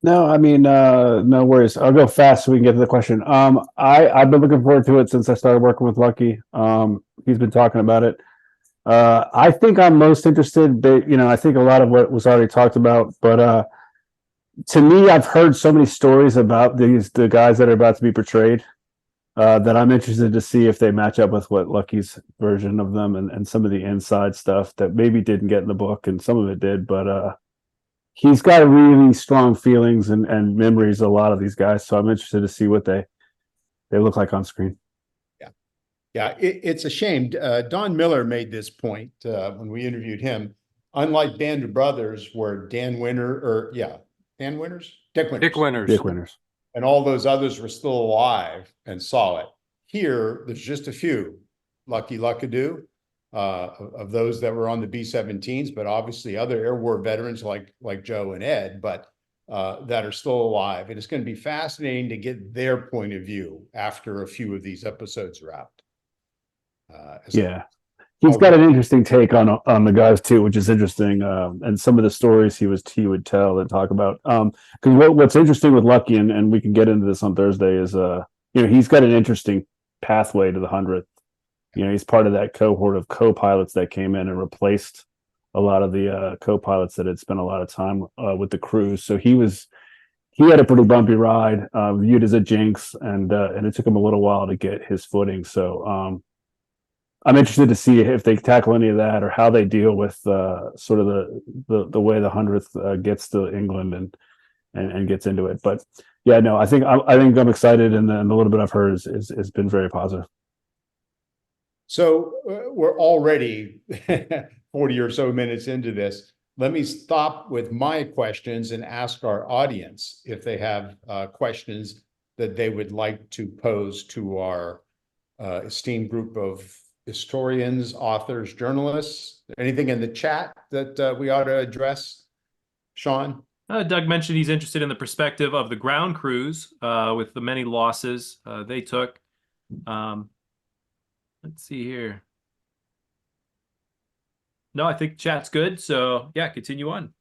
No, I mean, no worries. I'll go fast so we can get to the question. I've been looking forward to it since I started working with Lucky. He's been talking about it. I think I'm most interested, but I think a lot of what was already talked about, but to me, I've heard so many stories about the guys that are about to be portrayed, that I'm interested to see if they match up with what Lucky's version of them and some of the inside stuff that maybe didn't get in the book and some of it did, but he's got really strong feelings and memories of a lot of these guys, so I'm interested to see what they look like on screen. Yeah, it's a shame. Don Miller made this point when we interviewed him. Unlike Band of Brothers, where Dick Winters, Dick Winters. Dick Winters. and all those others were still alive and saw it. Here, there's just a few, Lucky Luckadoo, of those that were on the B-17s, but obviously other air war veterans like Joe and Ed, but that are still alive. And it's going to be fascinating to get their point of view after a few of these episodes are out. Yeah. He's got an interesting take on the guys too, which is interesting. And some of the stories he would tell and talk about. Because what's interesting with Lucky, and we can get into this on Thursday, is he's got an interesting pathway to the 100th. He's part of that cohort of co-pilots that came in and replaced a lot of the co-pilots that had spent a lot of time with the crews. So he had a pretty bumpy ride, viewed as a jinx, and it took him a little while to get his footing. So I'm interested to see if they tackle any of that or how they deal with sort of the way the 100th gets to England and gets into it. But yeah, no, I think I'm excited, and the little bit I've heard has been very positive. So we're already 40 or so minutes into this. Let me stop with my questions and ask our audience if they have questions that they would like to pose to our esteemed group of historians, authors, journalists. Anything in the chat that we ought to address, Sean? Doug mentioned he's interested in the perspective of the ground crews with the many losses they took. Let's see here. No, I think chat's good. So yeah, continue on.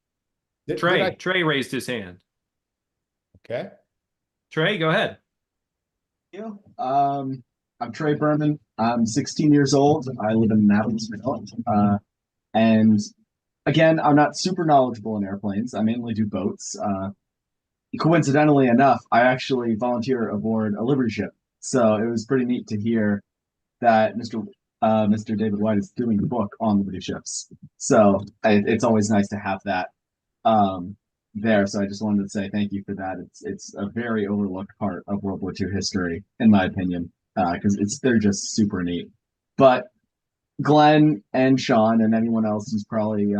Trey raised his hand. Okay. Trey, go ahead. Yeah. I'm Trey Berman. I'm 16 years old. I live in Annapolis, Maryland. And again, I'm not super knowledgeable in airplanes. I mainly do boats. Coincidentally enough, I actually volunteer aboard a Liberty ship. So it was pretty neat to hear that Mr. David White is doing the book on Liberty ships. So it's always nice to have that there. So I just wanted to say thank you for that. It's a very overlooked part of World War II history, in my opinion, because they're just super neat. But Glenn and Sean and anyone else who's probably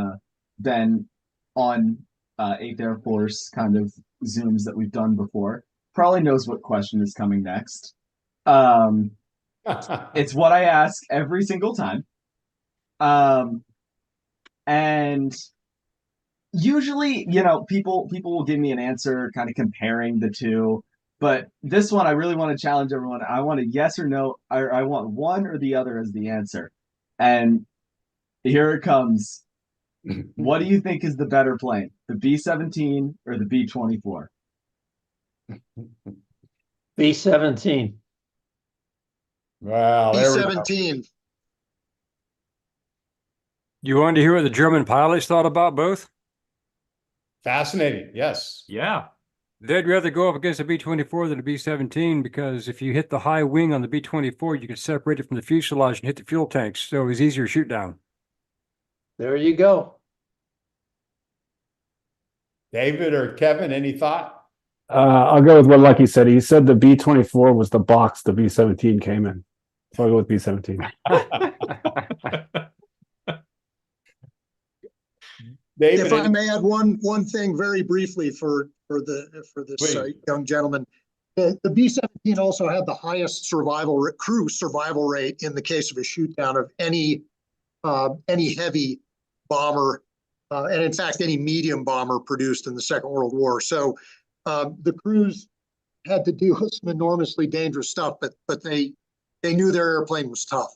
been on 8th Air Force kind of Zooms that we've done before probably knows what question is coming next. It's what I ask every single time. And usually, people will give me an answer kind of comparing the two. But this one, I really want to challenge everyone. I want a yes or no, or I want one or the other as the answer. And here it comes. What do you think is the better plane, the B-17 or the B-24? B-17. Well, B-17. You wanted to hear what the German pilots thought about both? Fascinating. Yes. Yeah. They'd rather go up against the B-24 than the B-17 because if you hit the high wing on the B-24, you can separate it from the fuselage and hit the fuel tanks. So it was easier to shoot down. There you go. David or Kevin, any thought? I'll go with what Lucky said. He said the B-24 was the box the B-17 came in. So I'll go with B-17. David, If I may add one thing very briefly for this young gentleman, the B-17 also had the highest crew survival rate in the case of a shoot down of any heavy bomber, and in fact any medium bomber produced in the Second World War. So the crews had to deal with some enormously dangerous stuff, but they knew their airplane was tough.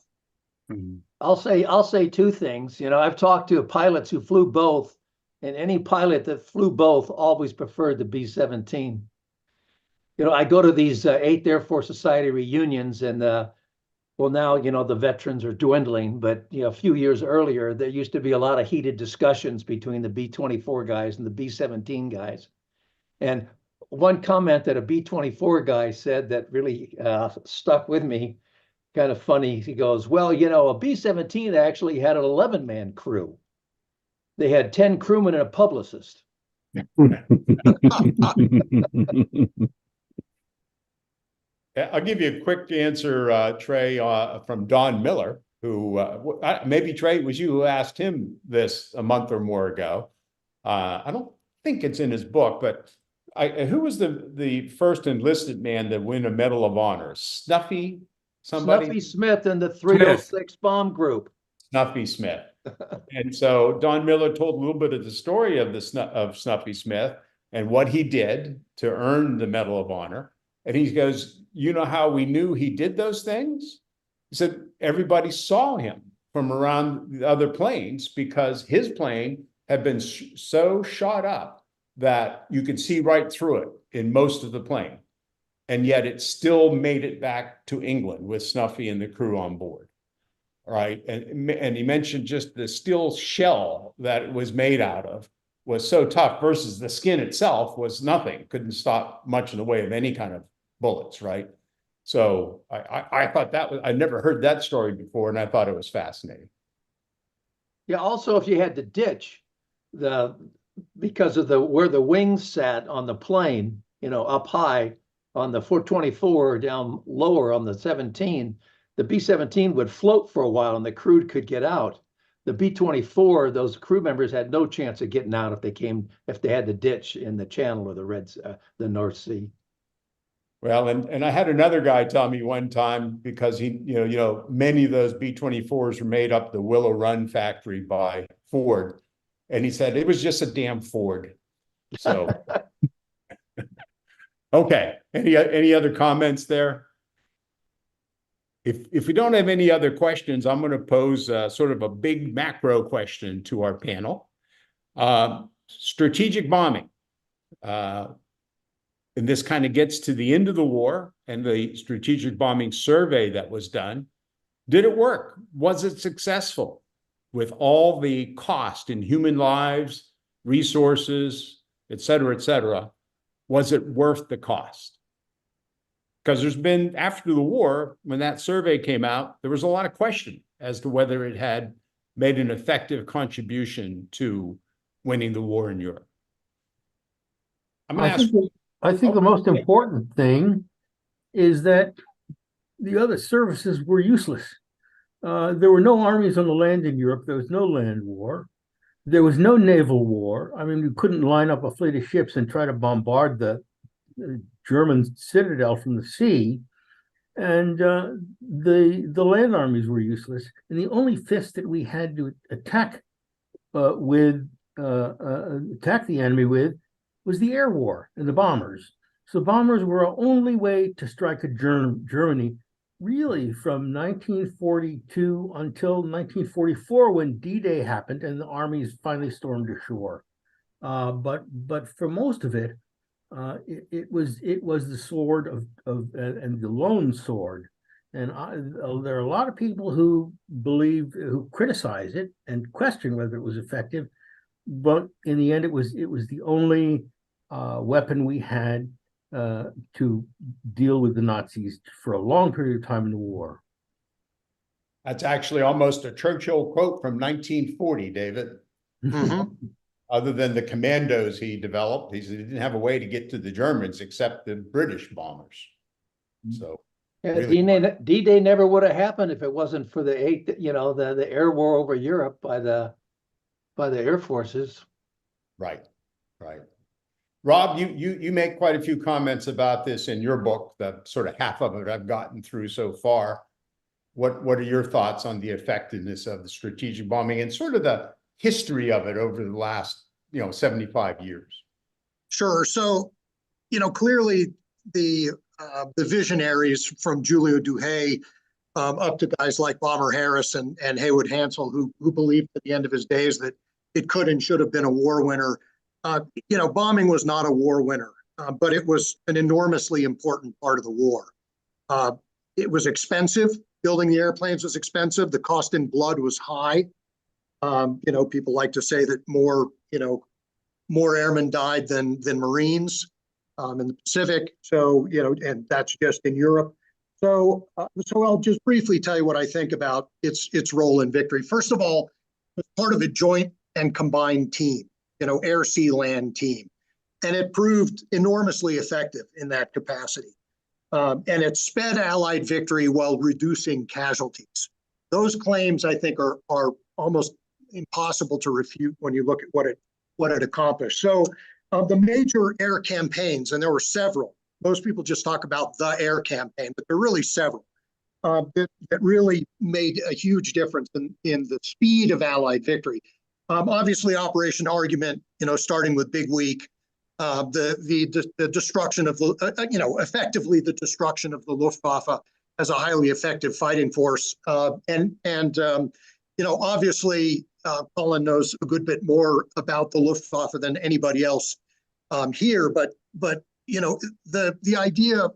I'll say two things. I've talked to pilots who flew both, and any pilot that flew both always preferred the B-17. I go to these 8th Air Force Society reunions, and well, now, the veterans are dwindling, but, a few years earlier, there used to be a lot of heated discussions between the B-24 guys and the B-17 guys. And one comment that a B-24 guy said that really stuck with me, kind of funny. He goes, well, a B-17 actually had an 11-man crew. They had 10 crewmen and a publicist. I'll give you a quick answer, Trey, from Don Miller, who maybe, Trey, it was you who asked him this a month or more ago. I don't think it's in his book, but who was the first enlisted man to win a Medal of Honor? Snuffy somebody? Snuffy Smith and the 306 bomb group. Snuffy Smith. And so Don Miller told a little bit of the story of Snuffy Smith and what he did to earn the Medal of Honor. And he goes, you know how we knew he did those things? He said, everybody saw him from around the other planes because his plane had been so shot up that you could see right through it in most of the plane. And yet it still made it back to England with Snuffy and the crew on board. Right. And he mentioned just the steel shell that it was made out of was so tough versus the skin itself was nothing, couldn't stop much in the way of any kind of bullets. Right. So I thought that was, I never heard that story before, and I thought it was fascinating. Yeah. Also, if you had to ditch because of where the wings sat on the plane, up high on the 424, down lower on the 17, the B-17 would float for a while and the crew could get out. The B-24, those crew members had no chance of getting out if they had to ditch in the Channel or the North Sea. Well, and I had another guy tell me one time, because he, many of those B-24s were made up the Willow Run factory by Ford. And he said, it was just a damn Ford. So, okay. Any other comments there? If we don't have any other questions, I'm going to pose sort of a big macro question to our panel. Strategic bombing. And this kind of gets to the end of the war and the strategic bombing survey that was done. Did it work? Was it successful? With all the cost in human lives, resources, et cetera, was it worth the cost? Because there's been, after the war, when that survey came out, there was a lot of question as to whether it had made an effective contribution to winning the war in Europe. I'm going to ask. I think the most important thing is that the other services were useless. There were no armies on the land in Europe. There was no land war. There was no naval war. I mean, you couldn't line up a fleet of ships and try to bombard the German citadel from the sea. And the land armies were useless. And the only fist that we had to attack the enemy with was the air war and the bombers. So bombers were our only way to strike at Germany, really from 1942 until 1944, when D-Day happened and the armies finally stormed ashore. But for most of it, it was the sword and the lone sword. And there are a lot of people who criticize it and question whether it was effective. But in the end, it was the only weapon we had to deal with the Nazis for a long period of time in the war. That's actually almost a Churchill quote from 1940, David. Mm-hmm. Other than the commandos he developed, he didn't have a way to get to the Germans except the British bombers. So really, D-Day never would have happened if it wasn't for the air war over Europe by the air forces. Right. Rob, you make quite a few comments about this in your book, the sort of half of it I've gotten through so far. What are your thoughts on the effectiveness of the strategic bombing and sort of the history of it over the last 75 years? Sure. So, clearly the visionaries from Julio Duhay up to guys like Bomber Harris and Haywood Hansel, who believed at the end of his days that it could and should have been a war winner. Bombing was not a war winner, but it was an enormously important part of the war. It was expensive. Building the airplanes was expensive. The cost in blood was high. People like to say that more airmen died than Marines in the Pacific. So, and that's just in Europe. So I'll just briefly tell you what I think about its role in victory. First of all, it's part of a joint and combined team, air, sea, land team. And it proved enormously effective in that capacity. And it sped Allied victory while reducing casualties. Those claims, I think, are almost impossible to refute when you look at what it accomplished. So the major air campaigns, and there were several, most people just talk about the air campaign, but there are really several that really made a huge difference in the speed of Allied victory. Obviously, Operation Argument, starting with Big Week, the destruction of effectively the destruction of the Luftwaffe as a highly effective fighting force, obviously Colin knows a good bit more about the Luftwaffe than anybody else here, but the idea,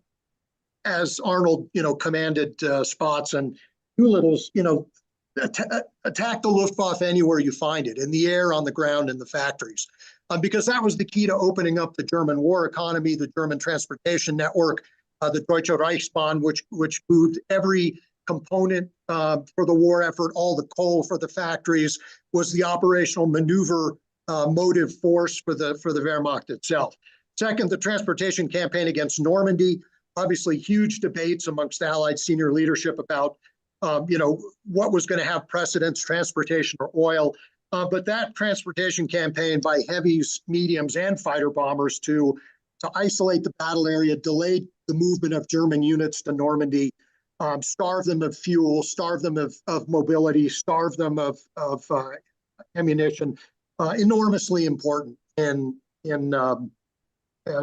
as Arnold commanded Spots and Doolittle's, attack the Luftwaffe anywhere you find it, in the air, on the ground, in the factories. Because that was the key to opening up the German war economy, the German transportation network, the Deutsche Reichsbahn, which moved every component for the war effort, all the coal for the factories, was the operational maneuver motive force for the Wehrmacht itself. Second, the transportation campaign against Normandy, obviously huge debates amongst Allied senior leadership about what was going to have precedence, transportation or oil. But that transportation campaign by heavies, mediums, and fighter bombers to isolate the battle area, delay the movement of German units to Normandy, starve them of fuel, starve them of mobility, starve them of ammunition, enormously important in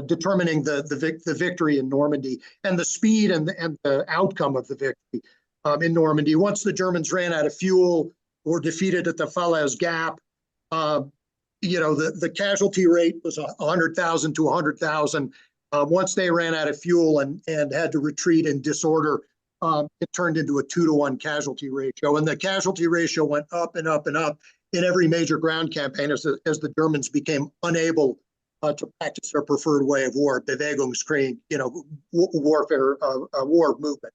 determining the victory in Normandy and the speed and the outcome of the victory in Normandy. Once the Germans ran out of fuel or defeated at the Falaise Gap, the casualty rate was 100,000 to 100,000. Once they ran out of fuel and had to retreat in disorder, it turned into a 2-to-1 casualty ratio. And the casualty ratio went up and up and up in every major ground campaign as the Germans became unable to practice their preferred way of war, Bewegungskrieg, warfare, war movement.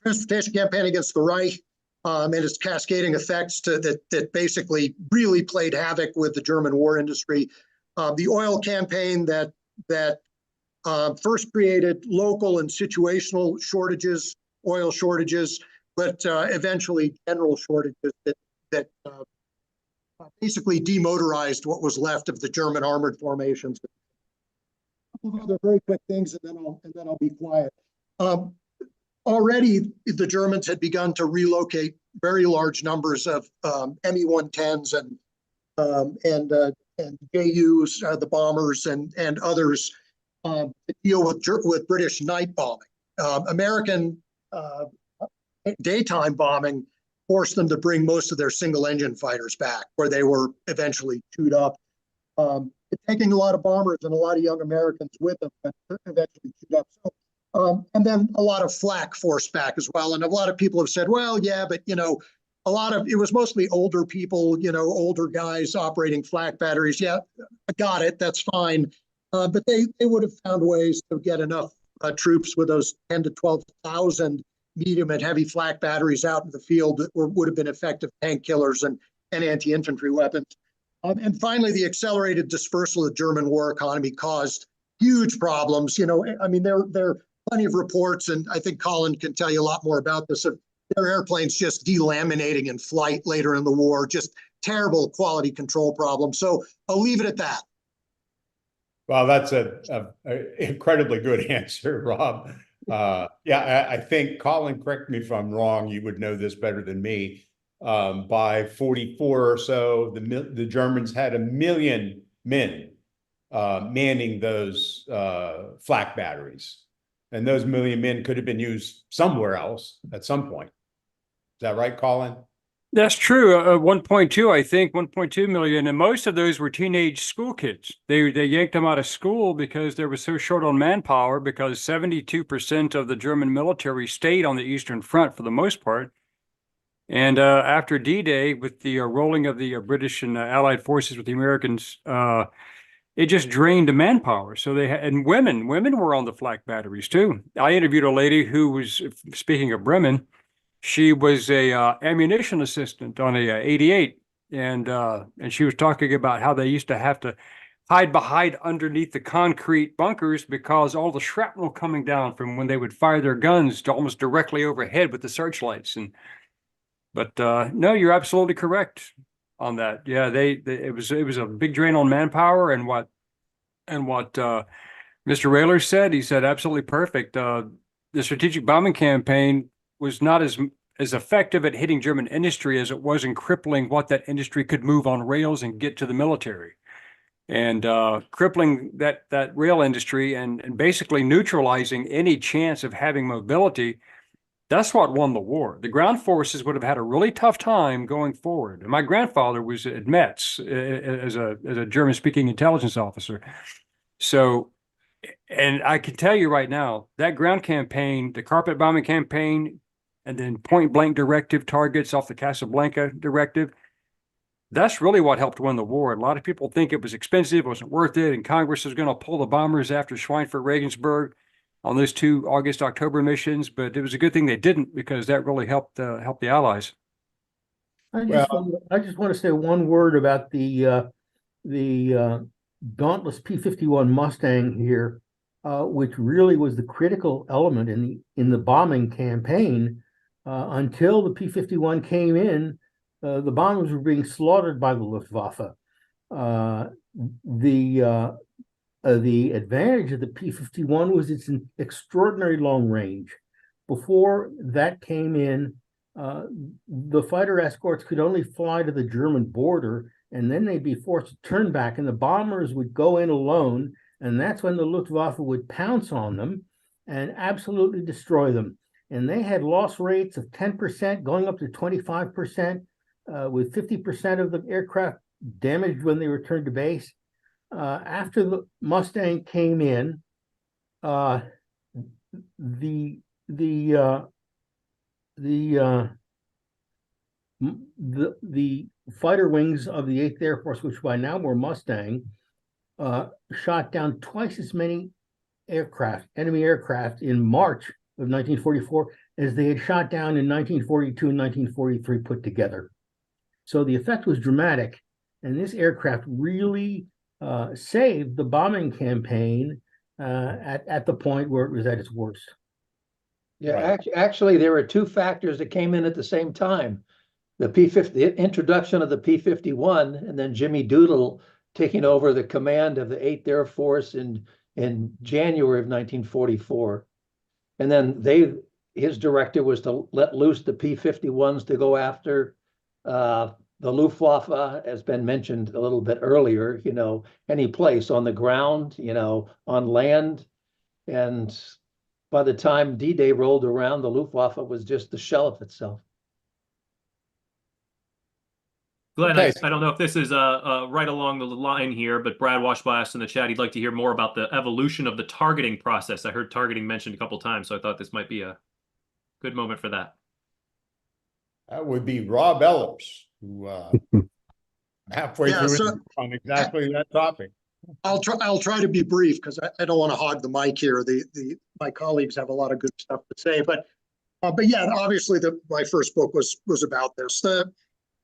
Transportation campaign against the Reich and its cascading effects that basically really played havoc with the German war industry. The oil campaign that first created local and situational shortages, oil shortages, but eventually general shortages that basically demotorized what was left of the German armored formations. A couple of other very quick things, and then I'll be quiet. Already, the Germans had begun to relocate very large numbers of Me-110s and JUs, the bombers, and others to deal with British night bombing. American daytime bombing forced them to bring most of their single-engine fighters back, where they were eventually chewed up. Taking a lot of bombers and a lot of young Americans with them, but eventually chewed up. So, and then a lot of flak forced back as well. And a lot of people have said, well, yeah, but, it was mostly older people, older guys operating flak batteries. Yeah, I got it. That's fine. But they would have found ways to get enough troops with those 10 to 12,000 medium and heavy flak batteries out in the field that would have been effective tank killers and anti-infantry weapons. And finally, the accelerated dispersal of the German war economy caused huge problems. There are plenty of reports, and I think Colin can tell you a lot more about this, of their airplanes just delaminating in flight later in the war, just terrible quality control problems. So I'll leave it at that. Well, that's a incredibly good answer, Rob. I think, Colin, correct me if I'm wrong, you would know this better than me. By 44 or so, the Germans had 1 million men manning those flak batteries. And those 1 million men could have been used somewhere else at some point. Is that right, Colin? That's true. 1.2, I think, 1.2 million, and most of those were teenage school kids. They yanked them out of school because they were so short on manpower. Because 72% of the German military stayed on the Eastern Front for the most part. And after D-Day, with the rolling of the British and Allied forces with the Americans, it just drained the manpower. So they had, and women were on the flak batteries too. I interviewed a lady who was, speaking of Bremen, she was a ammunition assistant on a 88, and she was talking about how they used to have to hide behind underneath the concrete bunkers because all the shrapnel coming down from when they would fire their guns to almost directly overhead with the searchlights. But no, you're absolutely correct on that. Yeah, it was a big drain on manpower, and what Mr. Rayler said, he said absolutely perfect. The strategic bombing campaign was not as effective at hitting German industry as it was in crippling what that industry could move on rails and get to the military. And crippling that rail industry and basically neutralizing any chance of having mobility, that's what won the war. The ground forces would have had a really tough time going forward. And my grandfather was at Metz as a German-speaking intelligence officer. So, and I can tell you right now, that ground campaign, the carpet bombing campaign, and then point-blank directive targets off the Casablanca directive, that's really what helped win the war. A lot of people think it was expensive, wasn't worth it, and Congress was going to pull the bombers after Schweinfurt, Regensburg on those 2 August-October missions, but it was a good thing they didn't, because that really helped the Allies. I just want to say one word about the Dauntless P-51 Mustang here, which really was the critical element in the bombing campaign. Until the P-51 came in, the bombers were being slaughtered by the Luftwaffe. The advantage of the P-51 was its extraordinary long range. Before that came in, the fighter escorts could only fly to the German border, and then they'd be forced to turn back, and the bombers would go in alone, and that's when the Luftwaffe would pounce on them and absolutely destroy them. And they had loss rates of 10%, going up to 25%, with 50% of the aircraft damaged when they returned to base. After the Mustang came in, the fighter wings of the 8th Air Force, which by now were Mustang, shot down twice as many enemy aircraft in March of 1944 as they had shot down in 1942 and 1943 put together. So the effect was dramatic, and this aircraft really saved the bombing campaign at the point where it was at its worst. Yeah, Right. actually, there were 2 factors that came in at the same time. The introduction of the P-51, and then Jimmy Doodle taking over the command of the 8th Air Force in January of 1944. And then his directive was to let loose the P-51s to go after the Luftwaffe, has been mentioned a little bit earlier, any place on the ground, on land. And by the time D-Day rolled around, the Luftwaffe was just the shell of itself. Glenn, Okay. I don't know if this is right along the line here, but Brad Washby asked in the chat he'd like to hear more about the evolution of the targeting process. I heard targeting mentioned a couple times, so I thought this might be a good moment for that. That would be Rob Ellers, who halfway through on exactly that topic. I'll try to be brief, because I don't want to hog the mic here. My colleagues have a lot of good stuff to say, but yeah, obviously my first book was about this.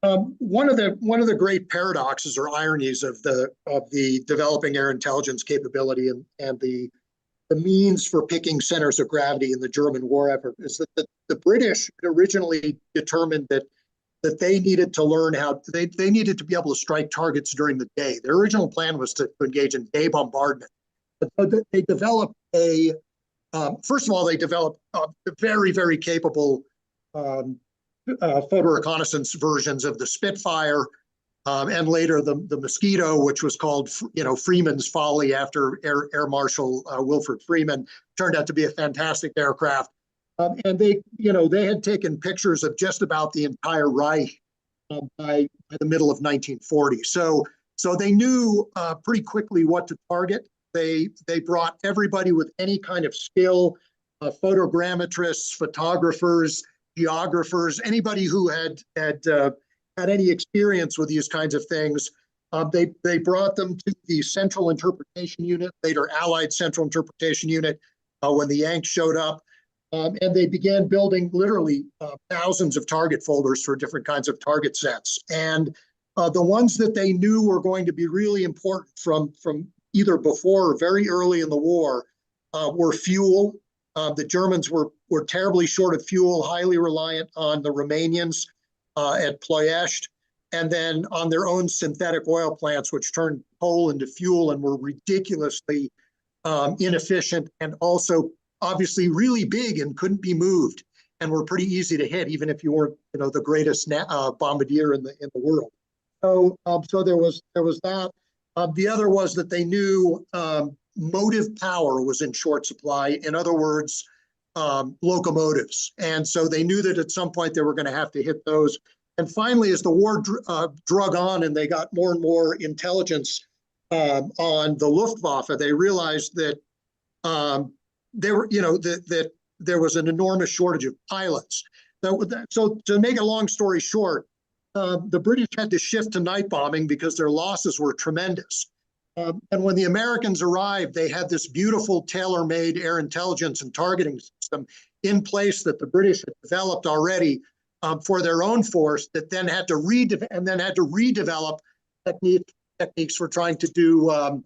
One of the great paradoxes or ironies of the developing air intelligence capability and the means for picking centers of gravity in the German war effort is that the British originally determined that they needed to learn how they needed to be able to strike targets during the day. Their original plan was to engage in day bombardment. But they developed first of all, they developed very, very capable photo reconnaissance versions of the Spitfire, and later the Mosquito, which was called Freeman's Folly after Air Marshal Wilfred Freeman, turned out to be a fantastic aircraft. And they had taken pictures of just about the entire Reich by the middle of 1940. So they knew pretty quickly what to target. They brought everybody with any kind of skill, photogrammetrists, photographers, geographers, anybody who had any experience with these kinds of things. They brought them to the Central Interpretation Unit, later Allied Central Interpretation Unit, when the Yanks showed up. And they began building literally thousands of target folders for different kinds of target sets. And the ones that they knew were going to be really important from either before or very early in the war were fuel. The Germans were terribly short of fuel, highly reliant on the Romanians at Ploiești, and then on their own synthetic oil plants, which turned coal into fuel and were ridiculously inefficient, and also obviously really big and couldn't be moved, and were pretty easy to hit, even if you weren't, the greatest bombardier in the world. So there was that. The other was that they knew motive power was in short supply. In other words, locomotives. And so they knew that at some point they were going to have to hit those. And finally, as the war drug on and they got more and more intelligence on the Luftwaffe, they realized that that there was an enormous shortage of pilots. So to make a long story short, the British had to shift to night bombing because their losses were tremendous. And when the Americans arrived, they had this beautiful tailor-made air intelligence and targeting system in place that the British had developed already for their own force, that then had to redevelop techniques for trying to do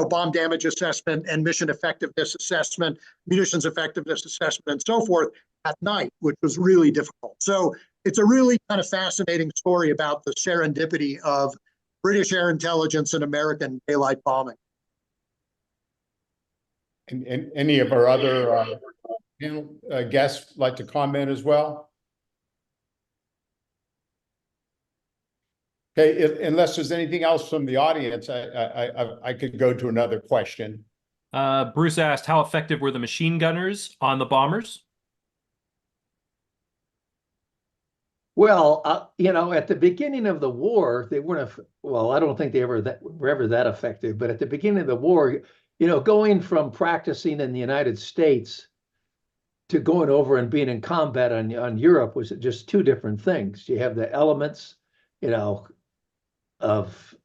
bomb damage assessment and mission effectiveness assessment, munitions effectiveness assessment, and so forth at night, which was really difficult. So it's a really kind of fascinating story about the serendipity of British air intelligence and American daylight bombing. And any of our other guests like to comment as well? Okay, unless there's anything else from the audience, I could go to another question. Bruce asked, how effective were the machine gunners on the bombers? Well, at the beginning of the war, they weren't, well, I don't think they were ever that effective, but at the beginning of the war, going from practicing in the United States to going over and being in combat on Europe was just two different things. You have the elements, of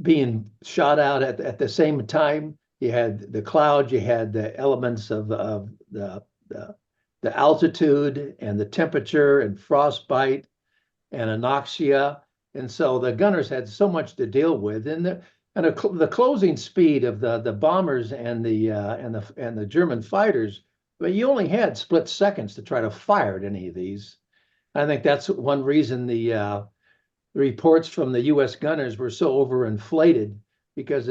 being shot out at the same time. You had the cloud, you had the elements of the altitude and the temperature and frostbite and anoxia. And so the gunners had so much to deal with. And the closing speed of the bombers and the German fighters, but you only had split seconds to try to fire at any of these. I think that's one reason the reports from the U.S. gunners were so overinflated, because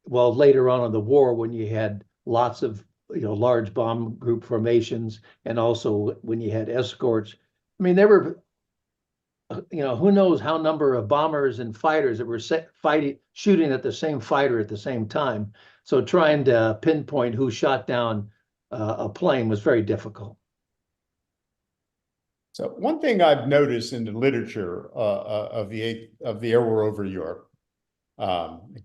later on in the war, when you had lots of large bomb group formations, and also when you had escorts, I mean, there were who knows how number of bombers and fighters that were shooting at the same fighter at the same time. So trying to pinpoint who shot down a plane was very difficult. So one thing I've noticed in the literature of the air war over Europe,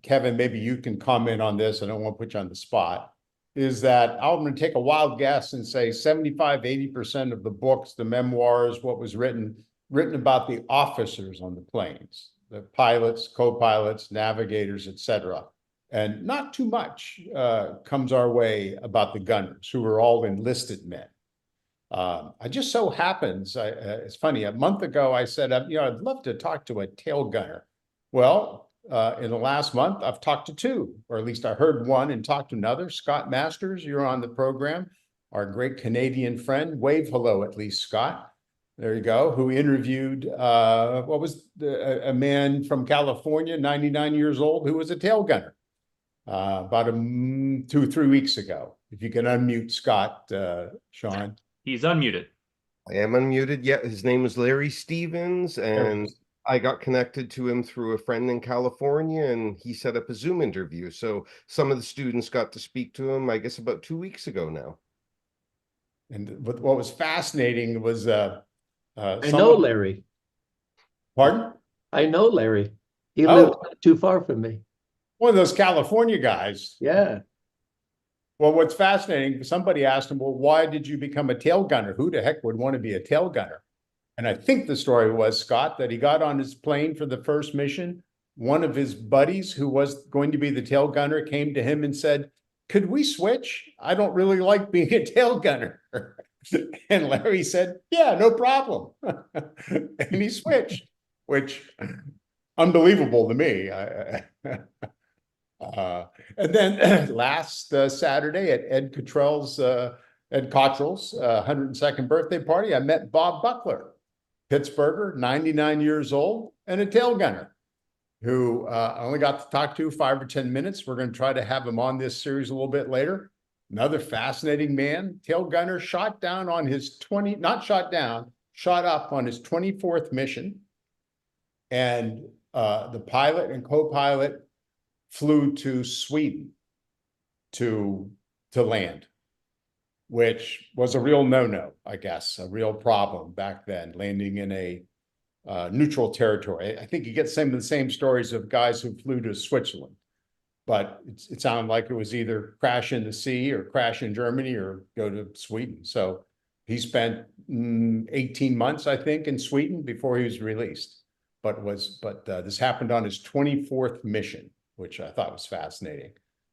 Kevin, maybe you can comment on this. I don't want to put you on the spot. Is that I'm going to take a wild guess and say 75–80% of the books, the memoirs, what was written about the officers on the planes, the pilots, co-pilots, navigators, etc. And not too much comes our way about the gunners, who were all enlisted men. I just so happens, it's funny, a month ago I said, I'd love to talk to a tail gunner. Well, in the last month, I've talked to two, or at least I heard one and talked to another. Scott Masters, you're on the program, our great Canadian friend. Wave hello, at least, Scott. There you go, who interviewed, a man from California, 99 years old, who was a tail gunner about 2 or 3 weeks ago. If you can unmute Scott, Sean. He's unmuted. I am unmuted. Yeah, his name is Larry Stevens, and I got connected to him through a friend in California, and he set up a Zoom interview. So some of the students got to speak to him, I guess, about 2 weeks ago now. And what was fascinating was I know Larry. Pardon? I know Larry. He Oh. lived not too far from me. One of those California guys. Yeah. Well, what's fascinating, somebody asked him, well, why did you become a tail gunner? Who the heck would want to be a tail gunner? And I think the story was, Scott, that he got on his plane for the first mission. One of his buddies who was going to be the tail gunner came to him and said, could we switch? I don't really like being a tail gunner. And Larry said, yeah, no problem. And he switched, which unbelievable to me. And then last Saturday at Ed Cottrell's 102nd birthday party, I met Bob Buckler, Pittsburgher, 99 years old, and a tail gunner who I only got to talk to 5 or 10 minutes. We're going to try to have him on this series a little bit later. Another fascinating man, tail gunner, shot up on his 24th mission. And the pilot and co-pilot flew to Sweden to land, which was a real no-no, I guess, a real problem back then, landing in a neutral territory. I think you get some of the same stories of guys who flew to Switzerland, but it sounded like it was either crash in the sea or crash in Germany or go to Sweden. So he spent 18 months, I think, in Sweden before he was released. But this happened on his 24th mission, which I thought was fascinating.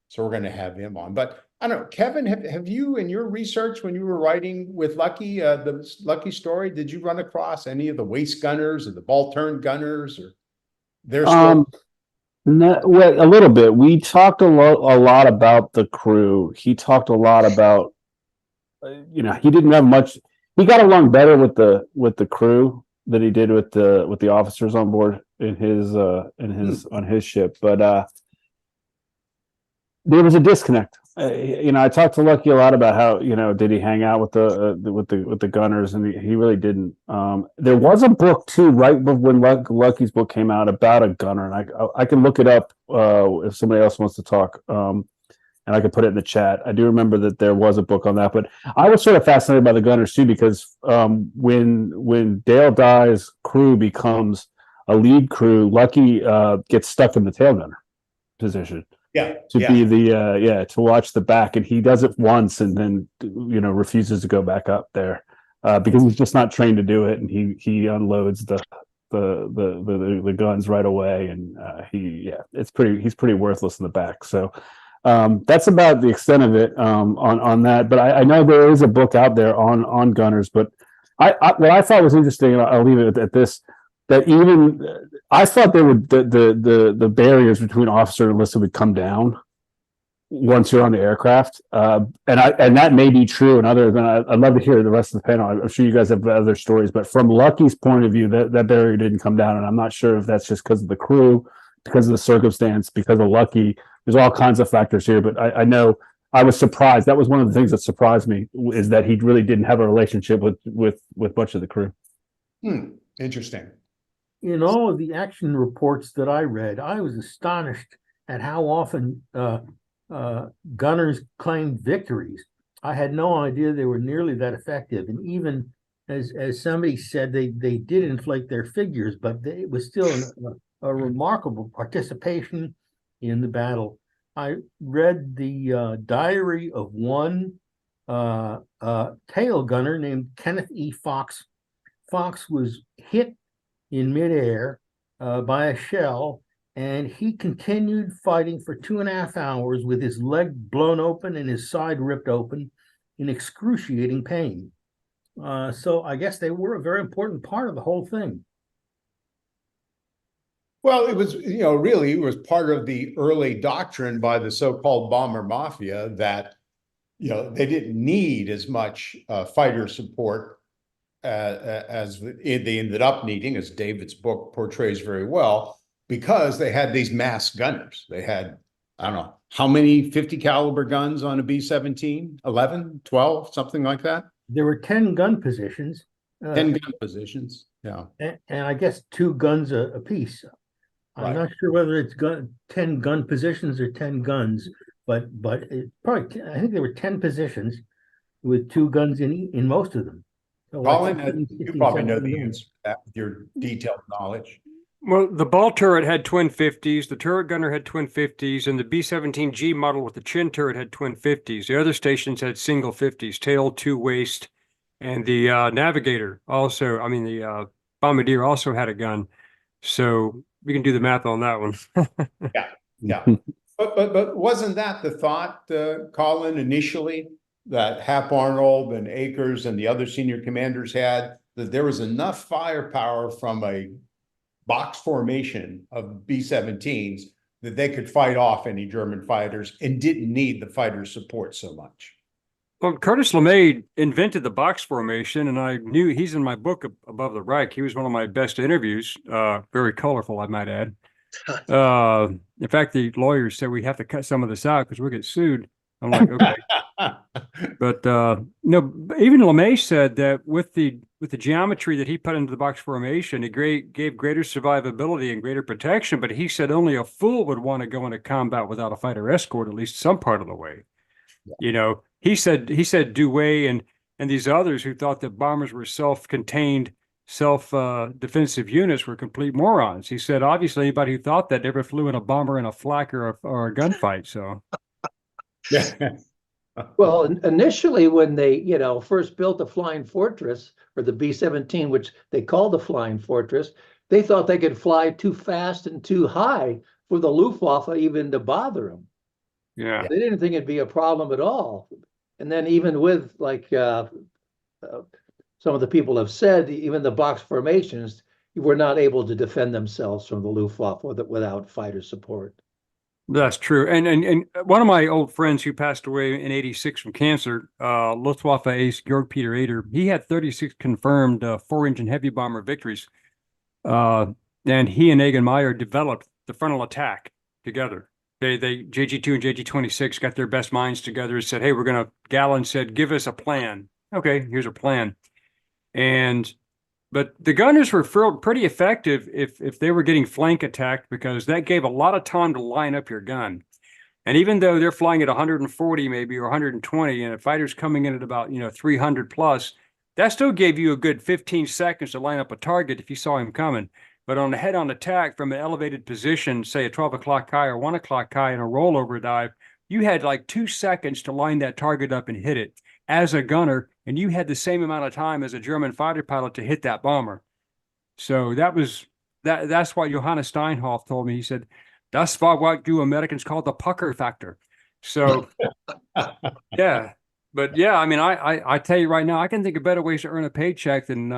So we're going to have him on. But I don't know, Kevin, have you, in your research when you were writing with Lucky, the Lucky story, did you run across any of the waist gunners or the ball turn gunners or their story? No, well, a little bit. We talked a lot about the crew. He talked a lot about, he didn't have much. He got along better with the crew than he did with the officers on board on his ship. But there was a disconnect. I talked to Lucky a lot about how, did he hang out with the gunners, and he really didn't. There was a book too, right when Lucky's book came out, about a gunner, and I can look it up if somebody else wants to talk, and I could put it in the chat. I do remember that there was a book on that, but I was sort of fascinated by the gunners too, because when Dale Dye's crew becomes a lead crew, Lucky gets stuck in the tail gunner position. Be to watch the back, and he does it once and then refuses to go back up there because he's just not trained to do it, and he unloads the guns right away, and he's pretty worthless in the back. So that's about the extent of it on that. But I know there is a book out there on gunners, but what I thought was interesting, and I'll leave it at this, that even I thought the barriers between officer and enlisted would come down once you're on the aircraft, and that may be true. And I'd love to hear the rest of the panel. I'm sure you guys have other stories, but from Lucky's point of view, that barrier didn't come down, and I'm not sure if that's just because of the crew, because of the circumstance, because of Lucky. There's all kinds of factors here, but I know I was surprised. That was one of the things that surprised me, is that he really didn't have a relationship with much of the crew. Interesting. In all of the action reports that I read, I was astonished at how often gunners claimed victories. I had no idea they were nearly that effective. And even as somebody said, they did inflate their figures, but it was still a remarkable participation in the battle. I read the diary of one tail gunner named Kenneth E. Fox. Fox was hit in midair by a shell, and he continued fighting for 2.5 hours with his leg blown open and his side ripped open in excruciating pain. So I guess they were a very important part of the whole thing. Well, it was, really it was part of the early doctrine by the so-called bomber mafia that, they didn't need as much fighter support as they ended up needing, as David's book portrays very well, because they had these mass gunners. They had, I don't know, how many 50 caliber guns on a B-17? 11, 12, something like that? There were 10 gun positions. 10 gun positions, yeah. And I guess 2 guns a piece. I'm not sure whether it's 10 gun positions or 10 guns, but it probably, I think there were 10 positions with 2 guns in most of them. Colin, you probably know the answer to that with your detailed knowledge. Well, the ball turret had twin 50s, the turret gunner had twin 50s, and the B-17G model with the chin turret had twin 50s. The other stations had single 50s, tail, two waist, and the navigator also, I mean, the bombardier also had a gun. So we can do the math on that one. Yeah. But wasn't that the thought, Colin, initially, that Hap Arnold and Akers and the other senior commanders had, that there was enough firepower from a box formation of B-17s that they could fight off any German fighters and didn't need the fighter support so much? Well, Curtis LeMay invented the box formation, and I knew he's in my book Above the Reich. He was one of my best interviews, very colorful, I might add. In fact, the lawyers said we have to cut some of this out because we'll get sued. I'm like, okay. But no, even LeMay said that with the geometry that he put into the box formation, it gave greater survivability and greater protection. But he said only a fool would want to go into combat without a fighter escort, at least some part of the way. Yeah. You know, he said Douay and these others who thought that bombers were self-contained, self-defensive units were complete morons. He said, obviously, anybody who thought that never flew in a bomber in a flak or a gunfight. So, yeah. Well, initially when they, first built the Flying Fortress, or the B-17, which they called the Flying Fortress, they thought they could fly too fast and too high for the Luftwaffe even to bother them. Yeah. They didn't think it'd be a problem at all. And then even with, like, some of the people have said, even the box formations were not able to defend themselves from the Luftwaffe without fighter support. That's true. And one of my old friends who passed away in '86 from cancer, Luftwaffe ace Georg Peter Ader, he had 36 confirmed 4-engine heavy bomber victories. And he and Egan Meyer developed the frontal attack together. They JG2 and JG26 got their best minds together and said, hey, Gallon said, give us a plan. Okay, here's a plan. But the gunners were pretty effective if they were getting flank attacked, because that gave a lot of time to line up your gun. And even though they're flying at 140 maybe or 120, and a fighter's coming in at about 300 plus, that still gave you a good 15 seconds to line up a target if you saw him coming. But on a head-on attack from an elevated position, say a 12 o'clock high or 1 o'clock high in a rollover dive, you had like 2 seconds to line that target up and hit it as a gunner, and you had the same amount of time as a German fighter pilot to hit that bomber. So that's what Johannes Steinhoff told me. He said, "Das war what you Americans call the pucker factor." So yeah. But yeah, I mean, I tell you right now, I can think of better ways to earn a paycheck than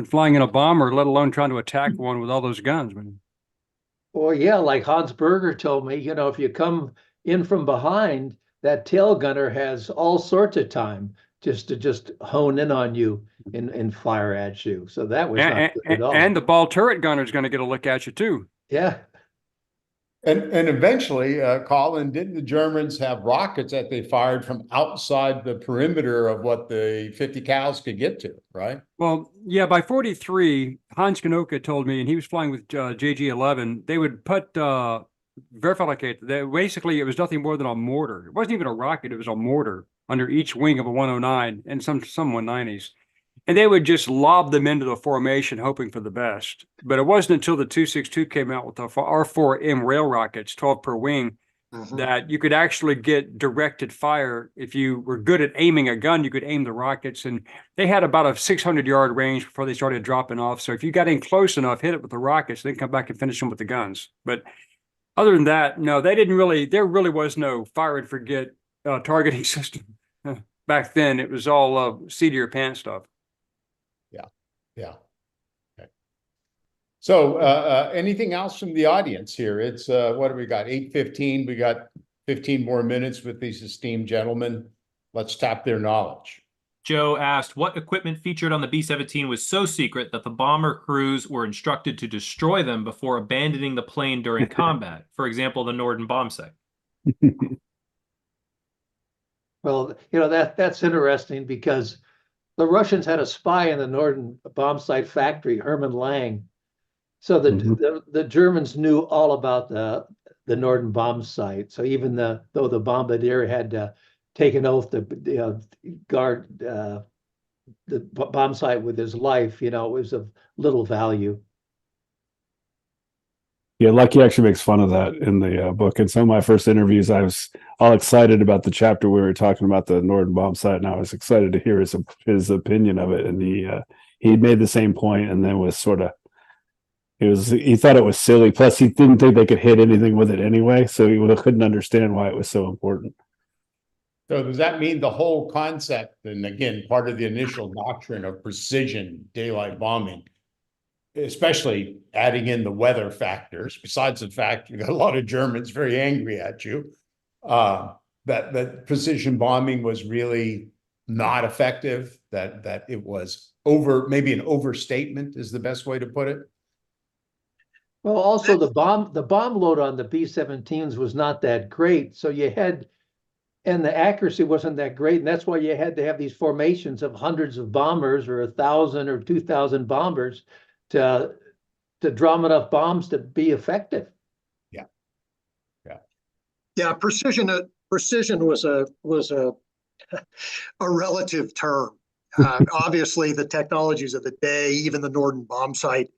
flying in a bomber, let alone trying to attack one with all those guns. Well, yeah, like Hans Berger told me, if you come in from behind, that tail gunner has all sorts of time to hone in on you and fire at you. So that was not good at all. And the ball turret gunner is going to get a look at you too. Yeah. And eventually, Colin, didn't the Germans have rockets that they fired from outside the perimeter of what the 50 cals could get to, right? Well, yeah, by 43, Hans Kanoka told me, and he was flying with JG-11, they would put Verfabricate. Basically, it was nothing more than a mortar. It wasn't even a rocket. It was a mortar under each wing of a 109 and some 190s. And they would just lob them into the formation, hoping for the best. But it wasn't until the 262 came out with the R4M rail rockets, 12 per wing, that you could actually get directed fire. If you were good at aiming a gun, you could aim the rockets. And they had about a 600-yard range before they started dropping off. So if you got in close enough, hit it with the rockets, then come back and finish them with the guns. But other than that, no, there really was no fire and forget targeting system. Back then, it was all seat of your pants stuff. Yeah. Okay. So anything else from the audience here? It's what do we got? 8:15. We got 15 more minutes with these esteemed gentlemen. Let's tap their knowledge. Joe asked, what equipment featured on the B-17 was so secret that the bomber crews were instructed to destroy them before abandoning the plane during combat? For example, the Norden bomb sight. Well, that's interesting, because the Russians had a spy in the Norden bomb sight factory, Hermann Lang. So the Germans knew all about the Norden bomb sight. So even though the bombardier had taken oath to guard the bomb site with his life, it was of little value. Yeah, Lucky actually makes fun of that in the book. In some of my first interviews, I was all excited about the chapter we were talking about the Norden bomb site, and I was excited to hear his opinion of it. And he made the same point, and then was sort of he thought it was silly. Plus, he didn't think they could hit anything with it anyway, so he couldn't understand why it was so important. So does that mean the whole concept, and again, part of the initial doctrine of precision daylight bombing, especially adding in the weather factors, besides the fact you got a lot of Germans very angry at you, that precision bombing was really not effective, that it was maybe an overstatement is the best way to put it? Well, also the bomb load on the B-17s was not that great, so and the accuracy wasn't that great, and that's why you had to have these formations of hundreds of bombers or 1,000 or 2,000 bombers to drum enough bombs to be effective. Yeah, precision was a relative term. Obviously, the technologies of the day, even the Norden bomb site,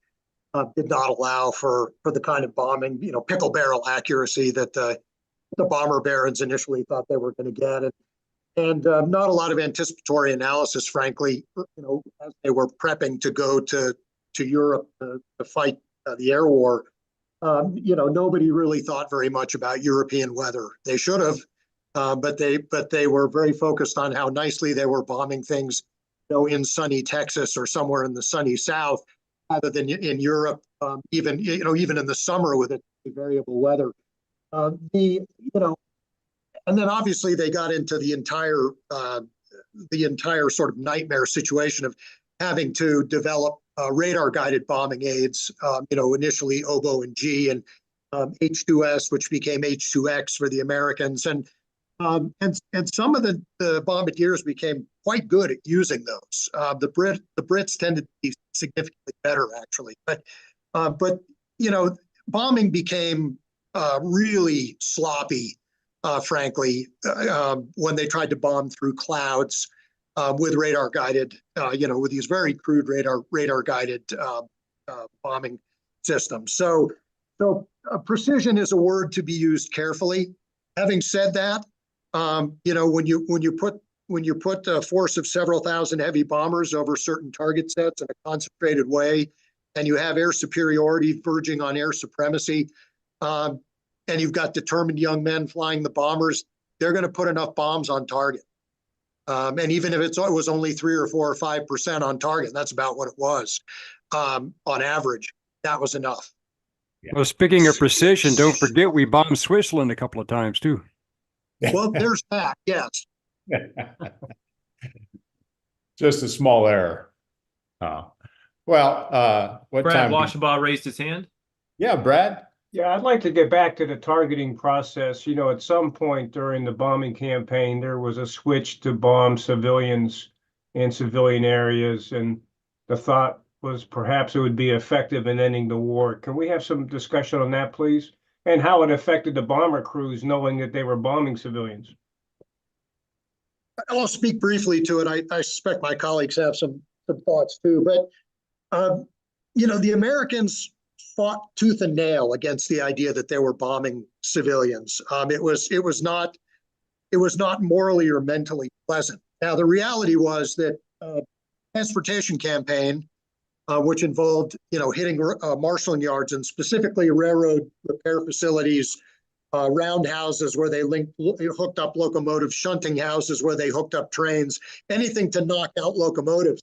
did not allow for the kind of bombing, pickle barrel accuracy that the bomber barons initially thought they were going to get, and not a lot of anticipatory analysis, frankly. As they were prepping to go to Europe to fight the air war. Nobody really thought very much about European weather. They should have, but they were very focused on how nicely they were bombing things, in sunny Texas or somewhere in the sunny South, rather than in Europe, even in the summer with variable weather. And then obviously they got into the entire sort of nightmare situation of having to develop radar-guided bombing aids. Initially oboe and G, and H2S, which became H2X for the Americans, and some of the bombardiers became quite good at using those. The Brits tended to be significantly better, actually, but bombing became really sloppy, frankly, when they tried to bomb through clouds with radar guided, with these very crude radar guided bombing systems. So precision is a word to be used carefully. Having said that, when you put a force of several thousand heavy bombers over certain target sets in a concentrated way, and you have air superiority verging on air supremacy, and you've got determined young men flying the bombers, they're going to put enough bombs on target. And even if it was only 3 or 4 or 5% on target, that's about what it was on average. That was enough. Well, speaking of precision, don't forget we bombed Switzerland a couple of times too. Well, there's that. Yes. Just a small error. What Brad time? Washabaugh raised his hand. Yeah, Brad. Yeah, I'd like to get back to the targeting process. At some point during the bombing campaign, there was a switch to bomb civilians in civilian areas, and the thought was perhaps it would be effective in ending the war. Can we have some discussion on that, please? And how it affected the bomber crews knowing that they were bombing civilians? I'll speak briefly to it. I suspect my colleagues have some thoughts too, but the Americans fought tooth and nail against the idea that they were bombing civilians. It was not morally or mentally pleasant. Now, the reality was that transportation campaign, which involved hitting marshaling yards and specifically railroad repair facilities, roundhouses where they hooked up locomotives, shunting houses where they hooked up trains, anything to knock out locomotives.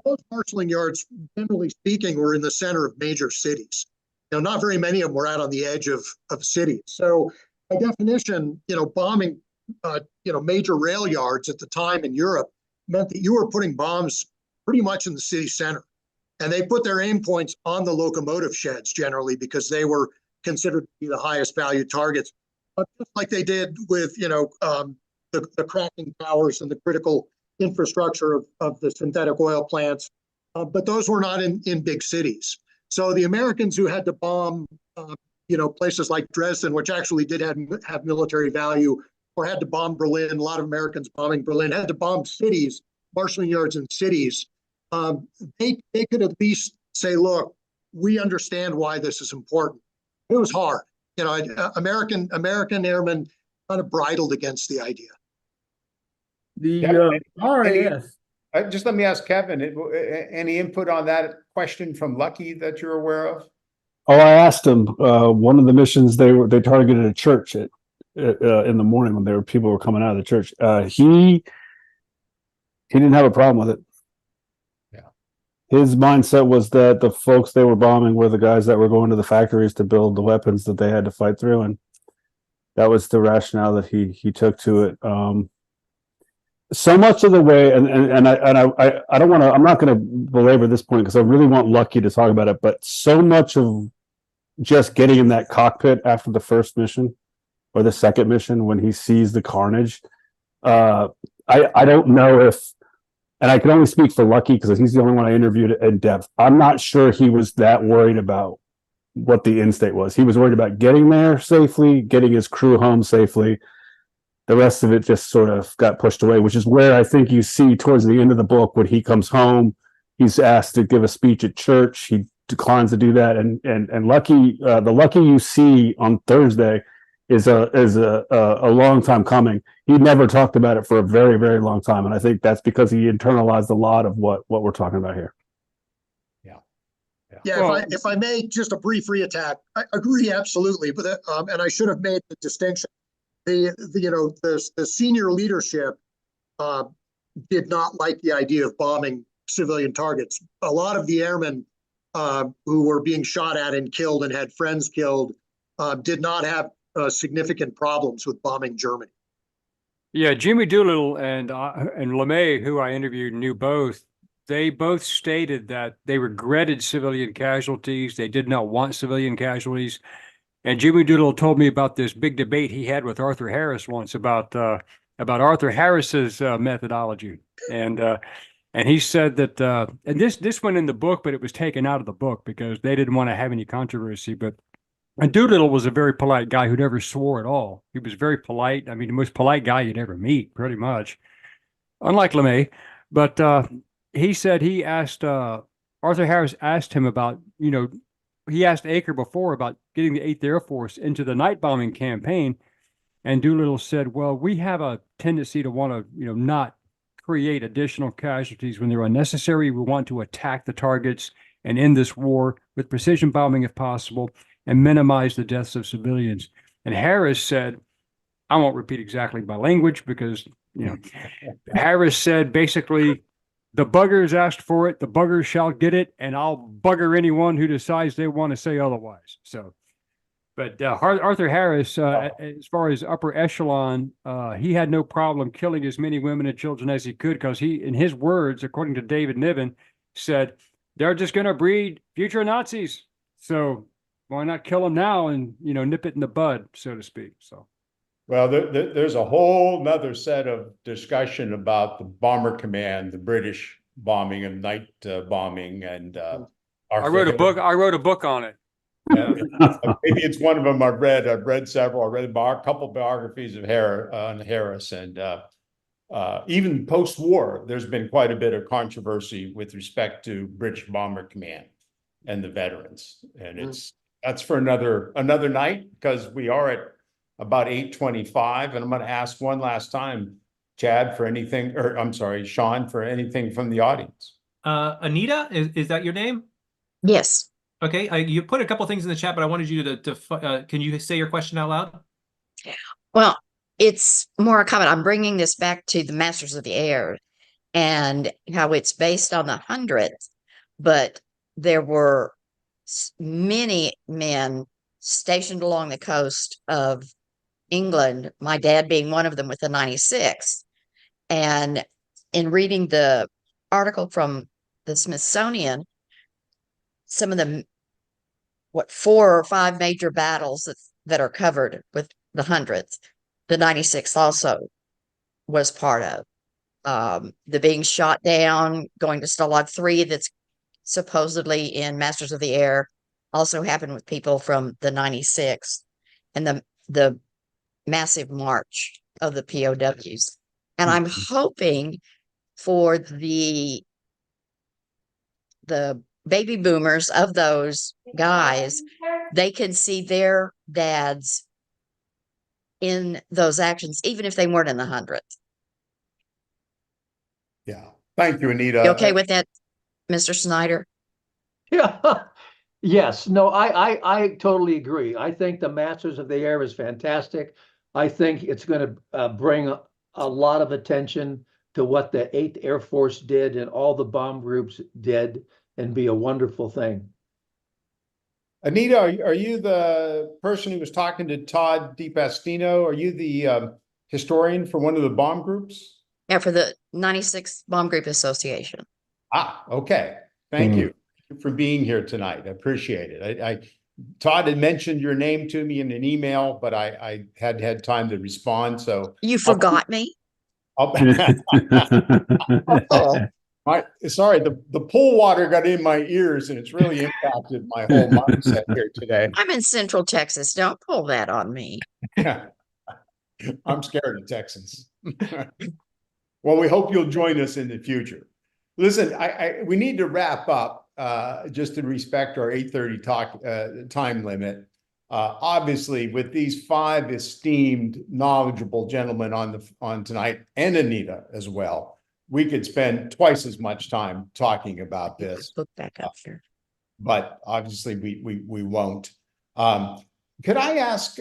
Those marshaling yards, generally speaking, were in the center of major cities. Not very many of them were out on the edge of cities. So by definition, bombing, major rail yards at the time in Europe meant that you were putting bombs pretty much in the city center. And they put their aim points on the locomotive sheds generally because they were considered to be the highest value targets, just like they did with, the cracking towers and the critical infrastructure of the synthetic oil plants. But those were not in big cities. So the Americans who had to bomb, places like Dresden, which actually did have military value, or had to bomb Berlin, a lot of Americans bombing Berlin, had to bomb cities marshalling yards in cities, they could at least say, look, we understand why this is important. It was hard. You know, American airmen kind of bridled against the idea. The RAF. Just let me ask Kevin, any input on that question from Lucky that you're aware of? Oh, I asked him. One of the missions they targeted a church in the morning when people were coming out of the church. He didn't have a problem with it. Yeah. His mindset was that the folks they were bombing were the guys that were going to the factories to build the weapons that they had to fight through, and that was the rationale that he took to it. So much of the way, and I don't want to. I'm not going to belabor this point because I really want Lucky to talk about it. But so much of just getting in that cockpit after the first mission or the second mission when he sees the carnage, I don't know if, and I can only speak for Lucky because he's the only one I interviewed in depth. I'm not sure he was that worried about what the end state was. He was worried about getting there safely, getting his crew home safely. The rest of it just sort of got pushed away, which is where I think you see towards the end of the book when he comes home, he's asked to give a speech at church. He declines to do that, and Lucky, the Lucky you see on Thursday is a long time coming. He never talked about it for a very, very long time, and I think that's because he internalized a lot of what we're talking about here. Yeah, Well, if I may, just a brief reattack. I agree absolutely, but and I should have made the distinction. The senior leadership did not like the idea of bombing civilian targets. A lot of the airmen who were being shot at and killed and had friends killed did not have significant problems with bombing Germany. Yeah, Jimmy Doolittle and LeMay, who I interviewed, knew both. They both stated that they regretted civilian casualties. They did not want civilian casualties. And Jimmy Doolittle told me about this big debate he had with Arthur Harris once about Arthur Harris's methodology, and he said that and this went in the book, but it was taken out of the book because they didn't want to have any controversy. But Doolittle was a very polite guy who never swore at all. He was very polite. I mean, the most polite guy you'd ever meet, pretty much, unlike LeMay. But he said he asked Arthur Harris asked him about he asked Aker before about getting the 8th Air Force into the night bombing campaign, and Doolittle said, well, we have a tendency to want to, not create additional casualties when they're unnecessary. We want to attack the targets and end this war with precision bombing if possible and minimize the deaths of civilians. And Harris said, I won't repeat exactly my language because, Harris said basically, the buggers asked for it, the buggers shall get it, and I'll bugger anyone who decides they want to say otherwise. So, but Arthur Harris, as far as upper echelon, he had no problem killing as many women and children as he could because he, in his words, according to David Niven, said, they're just going to breed future Nazis. So why not kill them now and, nip it in the bud, so to speak. So. Well, there's a whole nother set of discussion about the bomber command, the British bombing and night bombing, and I wrote a book on it. Maybe it's one of them I've read. I've read several. I read a couple biographies of Harris, and even post-war, there's been quite a bit of controversy with respect to British Bomber Command and the veterans, and that's for another night because we are at about 8:25, and I'm going to ask one last time, Chad, for anything, or I'm sorry, Sean, for anything from the audience. Anita, is that your name? Yes. Okay, you put a couple things in the chat, but I wanted you to can you say your question out loud? Well, it's more a comment. I'm bringing this back to the Masters of the Air and how it's based on the 100th, but there were many men stationed along the coast of England, my dad being one of them with the 96th. And in reading the article from the Smithsonian, some of the 4 or 5 major battles that are covered with the 100th, the 96th also was part of. The being shot down, going to Stalag 3 that's supposedly in Masters of the Air also happened with people from the 96th, and the massive march of the POWs. And I'm hoping for the baby boomers of those guys, they can see their dads in those actions, even if they weren't in the 100th. Yeah. Thank you, Anita. You okay with that, Mr. Snyder? Yeah. Yes. No, I totally agree. I think the Masters of the Air is fantastic. I think it's going to bring a lot of attention to what the 8th Air Force did and all the bomb groups did, and be a wonderful thing. Anita, are you the person who was talking to Todd DiPastino? Are you the historian for one of the bomb groups? Yeah, for the 96 Bomb Group Association. Ah, okay. Thank you for being here tonight. I appreciate it. Todd had mentioned your name to me in an email, but I hadn't had time to respond. So You forgot me? Sorry, the pool water got in my ears and it's really impacted my whole mindset here today. I'm in Central Texas. Don't pull that on me. I'm scared of Texans. Well, we hope you'll join us in the future. Listen, we need to wrap up just to respect our 8:30 talk time limit. Obviously, with these 5 esteemed, knowledgeable gentlemen on tonight, and Anita as well, we could spend twice as much time talking about this. Look back up here. But obviously, we won't. Could I ask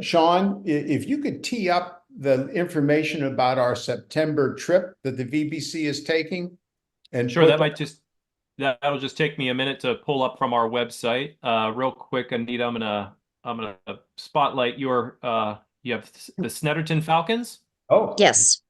Sean if you could tee up the information about our September trip that the VBC is taking? And sure, that'll just take me a minute to pull up from our website. Real quick, Anita, I'm gonna spotlight your you have the Snetterton Falcons. Oh, yes.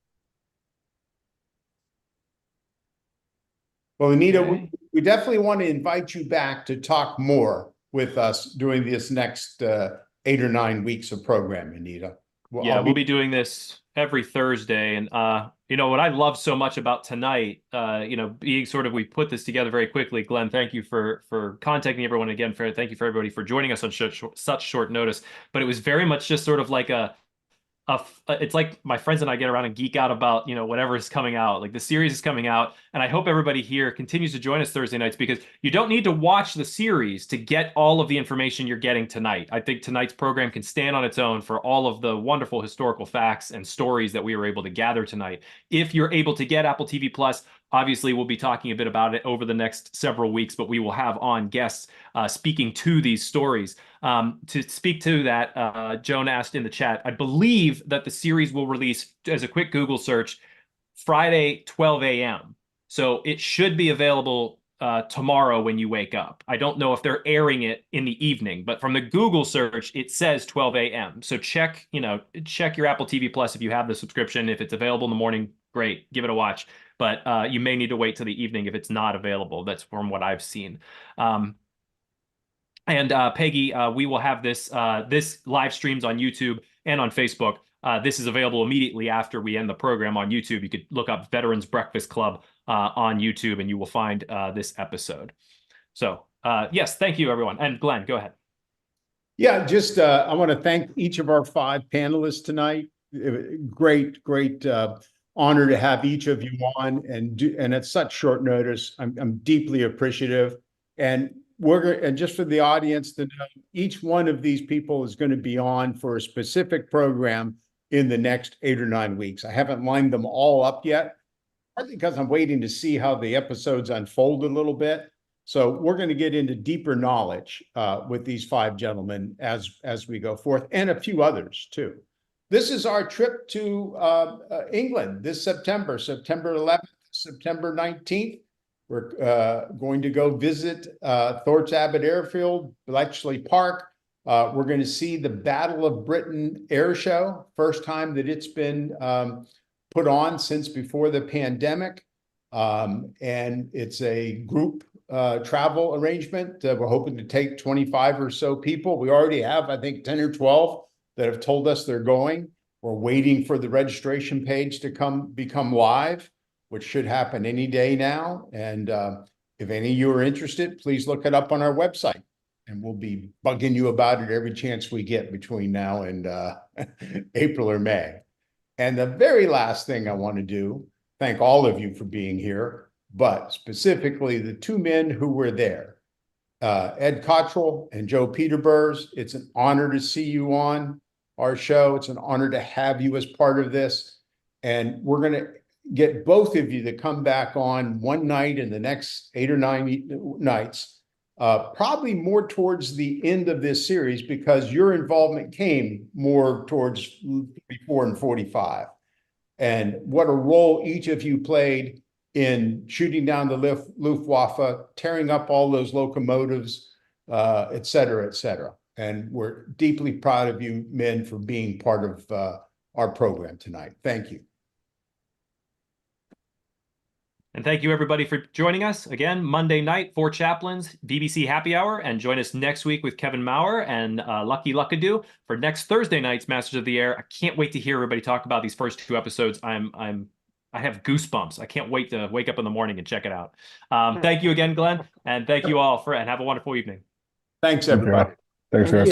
Well, Anita, we definitely want to invite you back to talk more with us during this next 8 or 9 weeks of programming, Anita. We'll be doing this every Thursday. And, what I love so much about tonight, being we put this together very quickly. Glenn, thank you for contacting everyone again. Thank you for everybody for joining us on such short notice. But it was very much just sort of like it's like my friends and I get around and geek out about, whatever is coming out. Like the series is coming out, and I hope everybody here continues to join us Thursday nights, because you don't need to watch the series to get all of the information you're getting tonight. I think tonight's program can stand on its own for all of the wonderful historical facts and stories that we were able to gather tonight. If you're able to get Apple TV Plus, obviously, we'll be talking a bit about it over the next several weeks, but we will have on guests speaking to these stories. To speak to that, Joan asked in the chat, I believe that the series will release, as a quick Google search, Friday, 12 a.m. So it should be available tomorrow when you wake up. I don't know if they're airing it in the evening, but from the Google search, it says 12 a.m. So check your Apple TV Plus if you have the subscription. If it's available in the morning, great, give it a watch. But you may need to wait till the evening if it's not available. That's from what I've seen. And Peggy, we will have this live streams on YouTube and on Facebook. This is available immediately after we end the program on YouTube. You could look up Veterans Breakfast Club on YouTube, and you will find this episode. So yes, thank you, everyone. And Glenn, go ahead. Yeah, just I want to thank each of our 5 panelists tonight. Great honor to have each of you on, and at such short notice. I'm deeply appreciative, and just for the audience to know, each one of these people is going to be on for a specific program in the next 8 or 9 weeks. I haven't lined them all up yet, partly because I'm waiting to see how the episodes unfold a little bit. So we're going to get into deeper knowledge with these 5 gentlemen as we go forth, and a few others too. This is our trip to England this September 11th, September 19th. We're going to go visit Thorpe Abbott Airfield, Bletchley Park. We're going to see the Battle of Britain Air Show, first time that it's been put on since before the pandemic. And it's a group travel arrangement. We're hoping to take 25 or so people. We already have, I think, 10 or 12 that have told us they're going. We're waiting for the registration page to become live, which should happen any day now. And if any of you are interested, please look it up on our website, and we'll be bugging you about it every chance we get between now and April or May. And the very last thing I want to do thank all of you for being here, but specifically the two men who were there, Ed Cottrell and Joe Peterburs. It's an honor to see you on our show. It's an honor to have you as part of this. And we're going to get both of you to come back on one night in the next 8 or 9 nights, probably more towards the end of this series, because your involvement came more towards 44 and 45. And what a role each of you played in shooting down the Luftwaffe, tearing up all those locomotives, et cetera, et cetera. And we're deeply proud of you men for being part of our program tonight. Thank you. And thank you, everybody, for joining us. Again, Monday night, 4 Chaplains, BBC Happy Hour. And join us next week with Kevin Maurer and Lucky Luckadoo for next Thursday night's Masters of the Air. I can't wait to hear everybody talk about these first 2 episodes. I have goosebumps. I can't wait to wake up in the morning and check it out. Thank you again, Glenn. And thank you all and have a wonderful evening. Thanks, everybody. Thanks, guys.